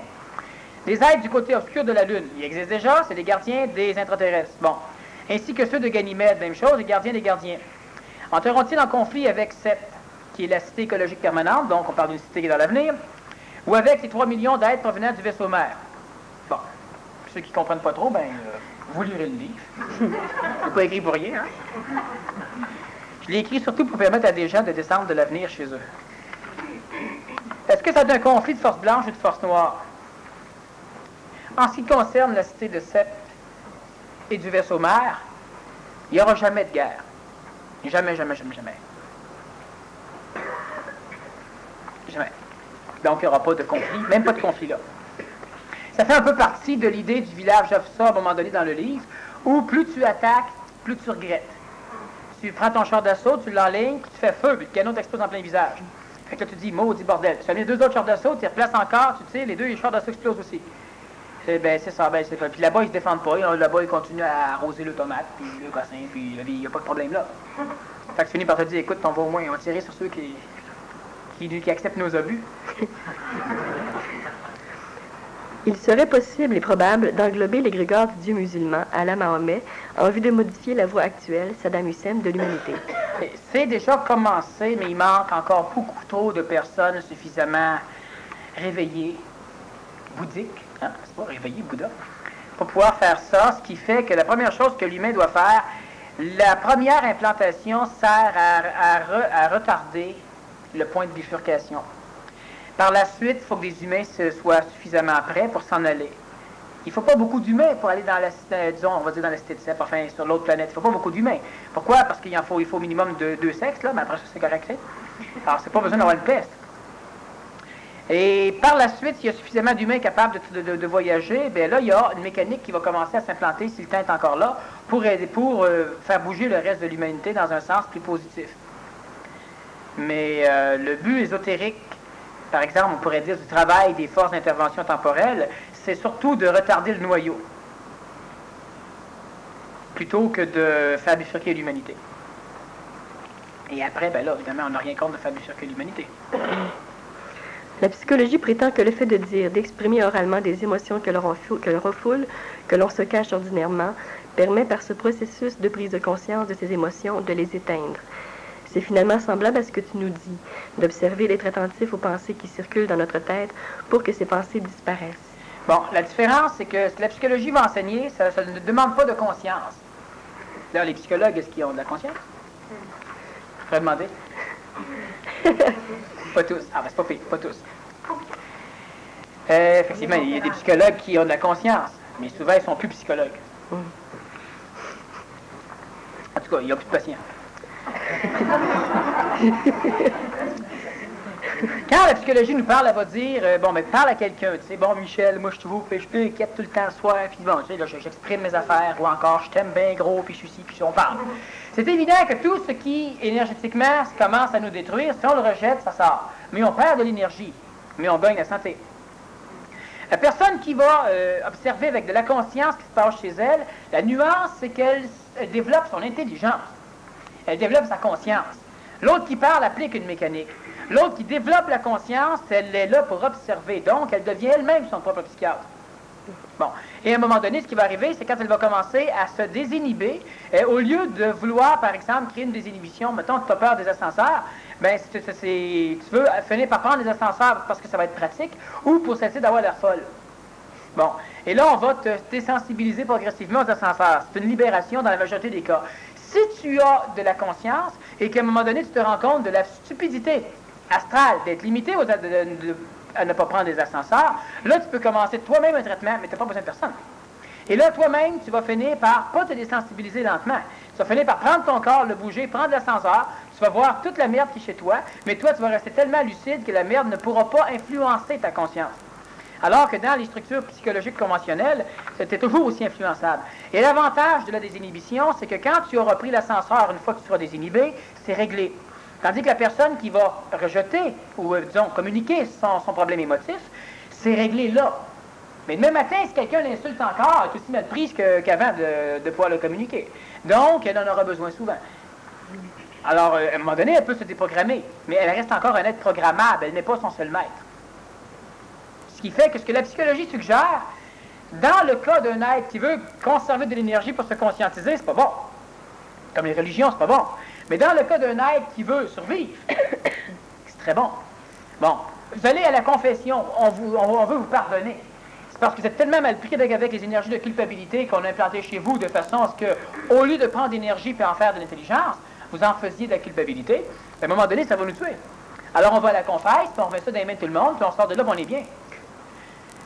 Les êtres du côté obscur de la Lune, ils existent déjà, c'est les gardiens des intraterrestres. Bon. Ainsi que ceux de Ganymède, même chose, les gardiens des gardiens. Entreront-ils en conflit avec Sep, qui est la cité écologique permanente, donc on parle d'une cité qui est dans l'avenir, ou avec les 3 millions d'êtres provenant du vaisseau mère? Bon. Ceux qui ne comprennent pas trop, vous lirez le livre. C'est pas écrit pour rien, hein? Je l'ai écrit surtout pour permettre à des gens de descendre de l'avenir chez eux. Est-ce que ça a un conflit de force blanche ou de force noire? En ce qui concerne la cité de Sep et du vaisseau mère, il n'y aura jamais de guerre. Jamais, jamais, jamais, jamais. Jamais. Donc, il n'y aura pas de conflit, même pas de conflit là. Ça fait un peu partie de l'idée du village Jofsa à un moment donné dans le livre, où plus tu attaques, plus tu regrettes. Tu prends ton char d'assaut, tu l'enlignes, puis tu fais feu, puis le canon t'explose en plein visage. Fait que là, tu te dis, maudit bordel. Tu as mis 2 autres chars d'assaut, tu les replaces encore, tu tires, les chars d'assaut explosent aussi. C'est ça, c'est pas. Puis là-bas, ils se défendent pas. Là-bas, ils continuent à arroser le tomate, puis le gossin, puis il n'y a pas de problème là. Fait que tu finis par te dire, écoute, on va au moins, on va tirer sur ceux qui acceptent nos obus. Il serait possible et probable d'englober l'égrégore du Dieu musulman, Allah Mahomet, en vue de modifier la voie actuelle, Saddam Hussein, de l'humanité. C'est déjà commencé, mais il manque encore beaucoup trop de personnes suffisamment réveillées, bouddhiques, hein, c'est pas réveillé Bouddha, pour pouvoir faire ça, ce qui fait que la première chose que l'humain doit faire, la première implantation sert à retarder le point de bifurcation. Par la suite, il faut que des humains soient suffisamment prêts pour s'en aller. Il ne faut pas beaucoup d'humains pour aller dans la, disons, on va dire dans la cité de Sep, enfin sur l'autre planète. Il ne faut pas beaucoup d'humains. Pourquoi? Parce qu'il faut au minimum de 2 sexes, là, mais après ça, c'est correct. Alors, c'est pas besoin d'avoir une peste. Et par la suite, s'il y a suffisamment d'humains capables de voyager, bien là, il y a une mécanique qui va commencer à s'implanter, si le temps est encore là, pour faire bouger le reste de l'humanité dans un sens plus positif. Mais le but ésotérique, par exemple, on pourrait dire du travail des forces d'intervention temporelle, c'est surtout de retarder le noyau, plutôt que de faire bifurquer l'humanité. Et après, ben là, évidemment, on n'a rien contre de faire bifurquer l'humanité. La psychologie prétend que le fait de dire, d'exprimer oralement des émotions que l'on refoule, que l'on se cache ordinairement, permet par ce processus de prise de conscience de ces émotions de les éteindre. C'est finalement semblable à ce que tu nous dis, d'observer, d'être attentif aux pensées qui circulent dans notre tête pour que ces pensées disparaissent. Bon, la différence, c'est que ce que la psychologie va enseigner, ça ne demande pas de conscience. D'ailleurs, les psychologues, est-ce qu'ils ont de la conscience? Je pourrais demander. Pas tous. Ah, ben c'est pas pire, pas tous. Effectivement, il y a des psychologues qui ont de la conscience, mais souvent, ils sont plus psychologues. En tout cas, il n'y a plus de patients. Quand la psychologie nous parle, elle va dire, parle à quelqu'un, tu sais, bon, Michel, moi, je suis inquiète tout le temps le soir, puis bon, tu sais, là, j'exprime mes affaires, ou encore, je t'aime bien gros, puis je suis ci, puis on parle. C'est évident que tout ce qui, énergétiquement, commence à nous détruire, si on le rejette, ça sort. Mais on perd de l'énergie, mais on gagne la santé. La personne qui va observer avec de la conscience ce qui se passe chez elle, la nuance, c'est qu'elle développe son intelligence. Elle développe sa conscience. L'autre qui parle applique une mécanique. L'autre qui développe la conscience, elle est là pour observer. Donc, elle devient elle-même son propre psychiatre. Bon. Et à un moment donné, ce qui va arriver, c'est quand elle va commencer à se désinhiber, au lieu de vouloir, par exemple, créer une désinhibition, mettons que tu as peur des ascenseurs, ben, tu veux finir par prendre des ascenseurs parce que ça va être pratique, ou pour cesser d'avoir l'air folle. Bon. Et là, on va te désensibiliser progressivement aux ascenseurs. C'est une libération dans la majorité des cas. Si tu as de la conscience et qu'à un moment donné, tu te rends compte de la stupidité astrale d'être limité à ne pas prendre des ascenseurs, là, tu peux commencer toi-même un traitement, mais tu n'as pas besoin de personne. Et là, toi-même, tu vas finir par pas te désensibiliser lentement. Tu vas finir par prendre ton corps, le bouger, prendre l'ascenseur, tu vas voir toute la merde qui est chez toi, mais toi, tu vas rester tellement lucide que la merde ne pourra pas influencer ta conscience. Alors que dans les structures psychologiques conventionnelles, c'était toujours aussi influençable. Et l'avantage de la désinhibition, c'est que quand tu auras pris l'ascenseur, une fois que tu seras désinhibé, c'est réglé. Tandis que la personne qui va rejeter, ou disons, communiquer son problème émotif, c'est réglé là. Mais demain matin, si quelqu'un l'insulte encore, elle est aussi mal prise qu'avant de pouvoir le communiquer. Donc, elle en aura besoin souvent. Alors, à un moment donné, elle peut se déprogrammer, mais elle reste encore un être programmable, elle n'est pas son seul maître. Ce qui fait que ce que la psychologie suggère, dans le cas d'un être qui veut conserver de l'énergie pour se conscientiser, c'est pas bon. Comme les religions, c'est pas bon. Mais dans le cas d'un être qui veut survivre, c'est très bon. Bon, vous allez à la confession, on veut vous pardonner. C'est parce que vous êtes tellement mal pris avec les énergies de culpabilité qu'on a implanté chez vous de façon à ce que, au lieu de prendre d'énergie et en faire de l'intelligence, vous en faisiez de la culpabilité. À un moment donné, ça va nous tuer. Alors on va à la confesse, puis on remet ça dans les mains de tout le monde, puis on sort de là, puis on est bien.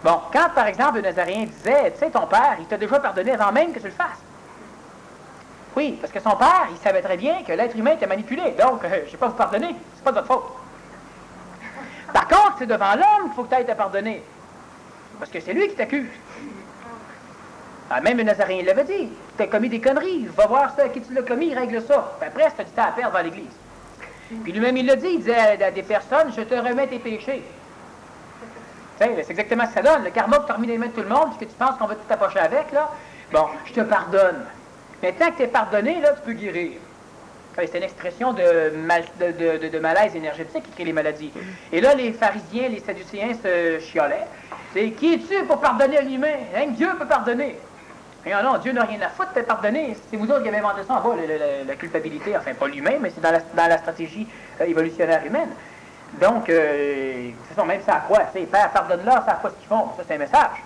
Bon, quand par exemple le Nazaréen disait, tu sais, ton père, il t'a déjà pardonné avant même que tu le fasses. Oui, parce que son père, il savait très bien que l'être humain était manipulé, donc je ne vais pas vous pardonner, c'est pas de votre faute. Par contre, c'est devant l'homme qu'il faut que tu ailles te pardonner, parce que c'est lui qui t'accuse. Ah, même le Nazaréen l'avait dit, tu as commis des conneries, va voir ça, qui tu l'as commis, il règle ça. Puis après, tu as du temps à perdre dans l'église. Puis lui-même, il l'a dit, il disait à des personnes, je te remets tes péchés. C'est exactement ce que ça donne. Le karma que tu as remis dans les mains de tout le monde, puisque tu penses qu'on va tout t'approcher avec, là, bon, je te pardonne. Mais tant que tu es pardonné, là, tu peux guérir. C'est une expression de malaise énergétique qui crée les maladies. Et là, les pharisiens, les sadducéens se chiolaient. C'est qui es-tu pour pardonner à l'humain? Hein, Dieu peut pardonner. Mais non, Dieu n'a rien à foutre de pardonner. C'est vous autres qui avez inventé ça en bas, la culpabilité. Enfin, pas l'humain, mais c'est dans la stratégie évolutionnaire humaine. Donc, c'est ça, même ça à quoi? Père, pardonne-leur, ça à quoi ce qu'ils font? Ça, c'est un message.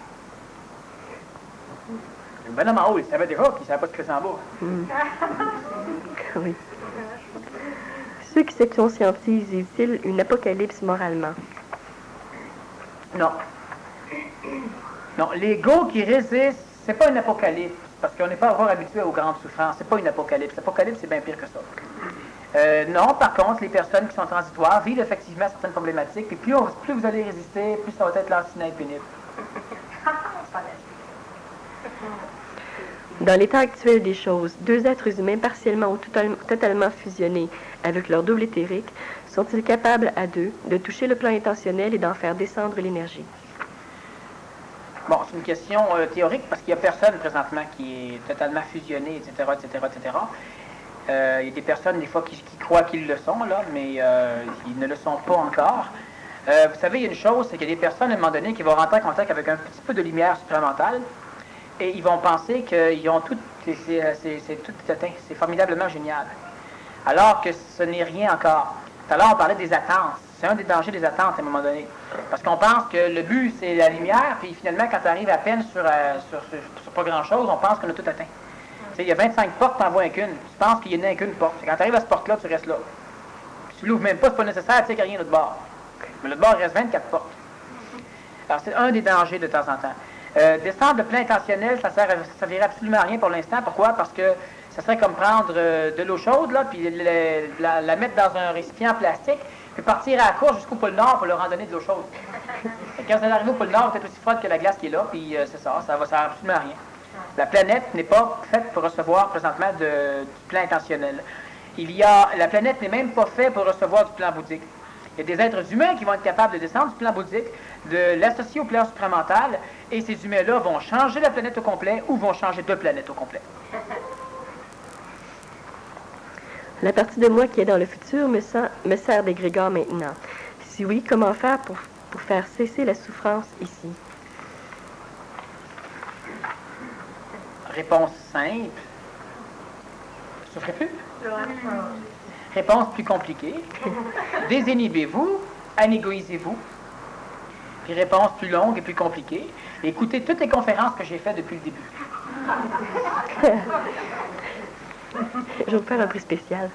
Le bonhomme en haut, il savait déjà qu'il ne savait pas ce que c'est en bas. Oui. Ceux qui se conscientisent, vivent-ils une apocalypse moralement? Non. Non, l'ego qui résiste, c'est pas une apocalypse, parce qu'on n'est pas encore habitué aux grandes souffrances. C'est pas une apocalypse. L'apocalypse, c'est bien pire que ça. Non, par contre, les personnes qui sont transitoires vivent effectivement certaines problématiques, et plus vous allez résister, plus ça va être lancinant et pénible. Dans l'état actuel des choses, deux êtres humains partiellement ou totalement fusionnés avec leur double éthérique sont-ils capables à deux de toucher le plan intentionnel et d'en faire descendre l'énergie? Bon, c'est une question théorique parce qu'il n'y a personne présentement qui est totalement fusionné, etc., etc., etc. Il y a des personnes, des fois, qui croient qu'ils le sont, là, mais ils ne le sont pas encore. Vous savez, il y a une chose, c'est qu'il y a des personnes, à un moment donné, qui vont rentrer en contact avec un petit peu de lumière supramentale et ils vont penser qu'ils ont tout, c'est tout atteint, c'est formidablement génial. Alors que ce n'est rien encore. Tout à l'heure, on parlait des attentes. C'est un des dangers des attentes, à un moment donné. Parce qu'on pense que le but, c'est la lumière, puis finalement, quand tu arrives à peine sur pas grand-chose, on pense qu'on a tout atteint. Il y a 25 portes, t'en vois qu'une. Tu penses qu'il n'y en a qu'une porte. Et quand tu arrives à cette porte-là, tu restes là. Si tu l'ouvres même pas, c'est pas nécessaire, tu sais qu'il n'y a rien de l'autre bord. Mais l'autre bord, il reste 24 portes. Alors, c'est un des dangers de temps en temps. Descendre le plan intentionnel, ça ne servirait absolument à rien pour l'instant. Pourquoi? Parce que ça serait comme prendre de l'eau chaude, là, puis la mettre dans un récipient plastique, puis partir à la course jusqu'au pôle Nord pour leur en donner de l'eau chaude. Et quand vous allez arriver au pôle Nord, vous êtes aussi froide que la glace qui est là, puis c'est ça va servir absolument à rien. La planète n'est pas faite pour recevoir présentement du plan intentionnel. La planète n'est même pas faite pour recevoir du plan bouddhique. Il y a des êtres humains qui vont être capables de descendre du plan bouddhique, de l'associer au plan supramental, et ces humains-là vont changer la planète au complet ou vont changer de planète au complet. La partie de moi qui est dans le futur me sert d'égrégore maintenant. Si oui, comment faire pour faire cesser la souffrance ici? Réponse simple. Souffrez plus? Réponse plus compliquée. Désinhibez-vous, anégoïsez-vous. Puis réponse plus longue et plus compliquée. Écoutez toutes les conférences que j'ai faites depuis le début. Je vais vous faire un prix spécial.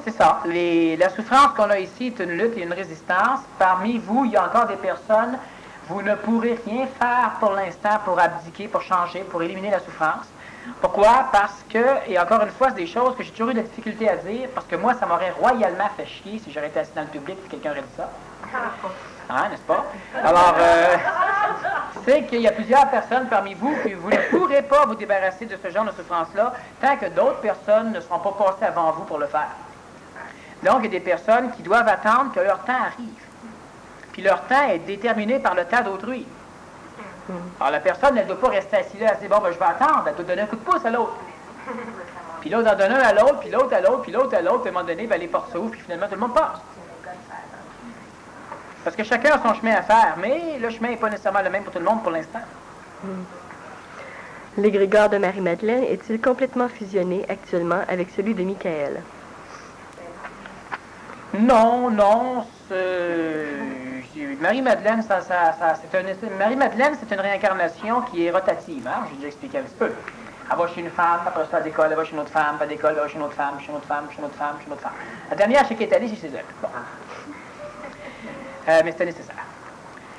C'est ça. La souffrance qu'on a ici est une lutte et une résistance. Parmi vous, il y a encore des personnes, vous ne pourrez rien faire pour l'instant pour abdiquer, pour changer, pour éliminer la souffrance. Pourquoi? Parce que, et encore une fois, c'est des choses que j'ai toujours eu de la difficulté à dire, parce que moi, ça m'aurait royalement fait chier si j'aurais été assis dans le public et quelqu'un aurait dit ça. Hein, n'est-ce pas? Alors, c'est qu'il y a plusieurs personnes parmi vous que vous ne pourrez pas vous débarrasser de ce genre de souffrance-là tant que d'autres personnes ne seront pas passées avant vous pour le faire. Donc, il y a des personnes qui doivent attendre que leur temps arrive. Puis leur temps est déterminé par le temps d'autrui. Alors, la personne, elle ne doit pas rester assise là, elle se dit, bon, ben, je vais attendre, elle doit donner un coup de pouce à l'autre. Puis l'autre en donne un à l'autre, puis l'autre à l'autre, puis l'autre à l'autre, puis à un moment donné, ben, les portes s'ouvrent, puis finalement, tout le monde passe. Parce que chacun a son chemin à faire, mais le chemin n'est pas nécessairement le même pour tout le monde pour l'instant. L'égrégore de Marie-Madeleine est-il complètement fusionné actuellement avec celui de Michael? Non, non. Marie-Madeleine, Marie-Madeleine, c'est une réincarnation qui est rotative. Hein? J'ai déjà expliqué un petit peu. Elle va chez une femme, après ça, elle décolle, elle va chez une autre femme, elle décolle, elle va chez une autre femme, chez une autre femme, chez une autre femme, chez une autre femme. La dernière, je sais qu'elle est allée chez elle. Bon. Mais c'était nécessaire.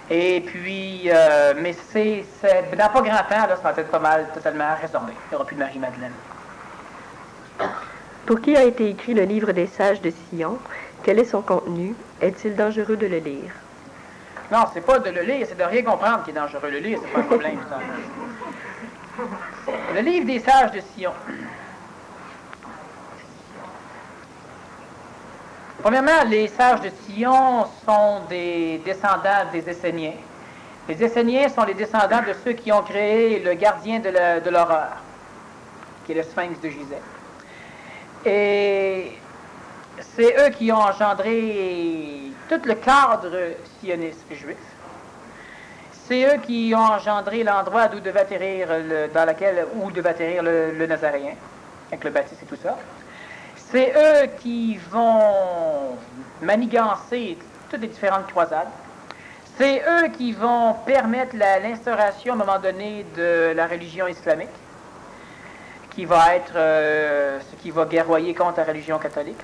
Et puis, mais dans pas grand temps, là, ça va être pas mal totalement résorbé. Il n'y aura plus de Marie-Madeleine. Pour qui a été écrit le livre des sages de Sion? Quel est son contenu? Est-il dangereux de le lire? Non, c'est pas de le lire, c'est de rien comprendre qui est dangereux. Le lire, c'est pas un problème, ça. Le livre des sages de Sion. Premièrement, les sages de Sion sont des descendants des Esséniens. Les Esséniens sont les descendants de ceux qui ont créé le gardien de l'horreur, qui est le Sphinx de Gizeh. Et c'est eux qui ont engendré tout le cadre sioniste juif. C'est eux qui ont engendré l'endroit d'où devait atterrir où devait atterrir le Nazaréen, avec le baptême et tout ça. C'est eux qui vont manigancer toutes les différentes croisades. C'est eux qui vont permettre l'instauration à un moment donné de la religion islamique, qui va être ce qui va guerroyer contre la religion catholique.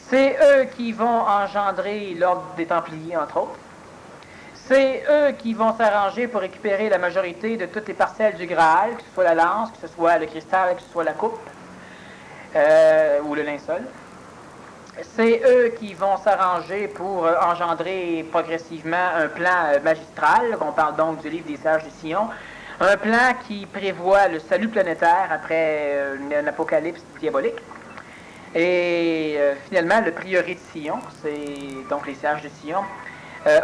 C'est eux qui vont engendrer l'ordre des Templiers, entre autres. C'est eux qui vont s'arranger pour récupérer la majorité de toutes les parcelles du Graal, que ce soit la lance, que ce soit le cristal, que ce soit la coupe, ou le linceul. C'est eux qui vont s'arranger pour engendrer progressivement un plan magistral, on parle donc du livre des sages de Sion, un plan qui prévoit le salut planétaire après un apocalypse diabolique. Et finalement, le prieuré de Sion, c'est donc les sages de Sion,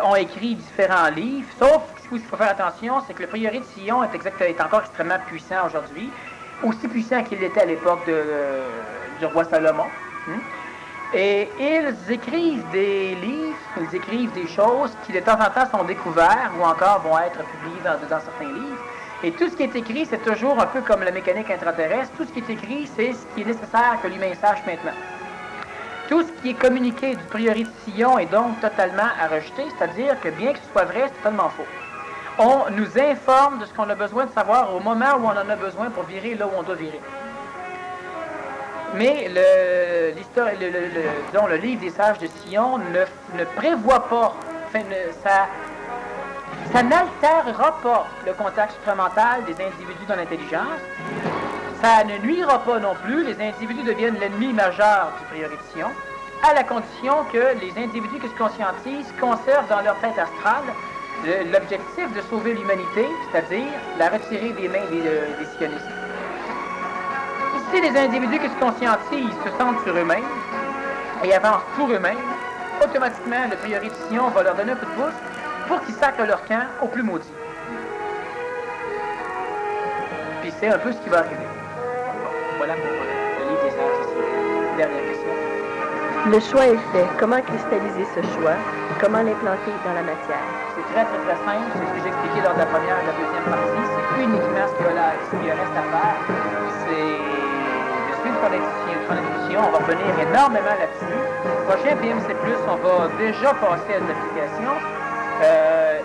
ont écrit différents livres, sauf ce qu'il faut faire attention, c'est que le prieuré de Sion est encore extrêmement puissant aujourd'hui, aussi puissant qu'il l'était à l'époque du roi Salomon. Et ils écrivent des livres, ils écrivent des choses qui de temps en temps sont découvertes ou encore vont être publiées dans certains livres. Et tout ce qui est écrit, c'est toujours un peu comme la mécanique intraterrestre. Tout ce qui est écrit, c'est ce qui est nécessaire que l'humain sache maintenant. Tout ce qui est communiqué du prieuré de Sion est donc totalement à rejeter, c'est-à-dire que bien que ce soit vrai, c'est totalement faux. On nous informe de ce qu'on a besoin de savoir au moment où on en a besoin pour virer là où on doit virer. Mais disons, le livre des sages de Sion ne prévoit pas, ça n'altérera pas le contact supramental des individus dans l'intelligence. Ça ne nuira pas non plus, les individus deviennent l'ennemi majeur du prieuré de Sion, à la condition que les individus qui se conscientisent conservent dans leur tête astrale l'objectif de sauver l'humanité, c'est-à-dire la retirer des mains des sionistes. Si les individus qui se conscientisent se sentent sur eux-mêmes et avancent pour eux-mêmes, automatiquement, le priori de Sion va leur donner un coup de pouce pour qu'ils sacrent leur camp au plus maudit. Puis c'est un peu ce qui va arriver. Voilà pour le livre des âges ici. Dernière question. Le choix est fait. Comment cristalliser ce choix? Comment l'implanter dans la matière? C'est très simple. C'est ce que j'ai expliqué lors de la première et de la deuxième partie. C'est uniquement ce qu'il reste à faire. C'est de suivre ton intuition. On va revenir énormément là-dessus. Le prochain PMC+, on va déjà passer à de l'application.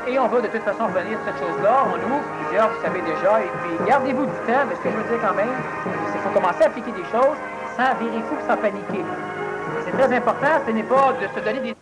Et on va de toute façon revenir sur cette chose-là. On ouvre plusieurs, vous savez déjà. Et puis, gardez-vous du temps. Mais ce que je veux dire quand même, c'est qu'il faut commencer à appliquer des choses sans virer fou, sans paniquer. C'est très important. Ce n'est pas de se donner des...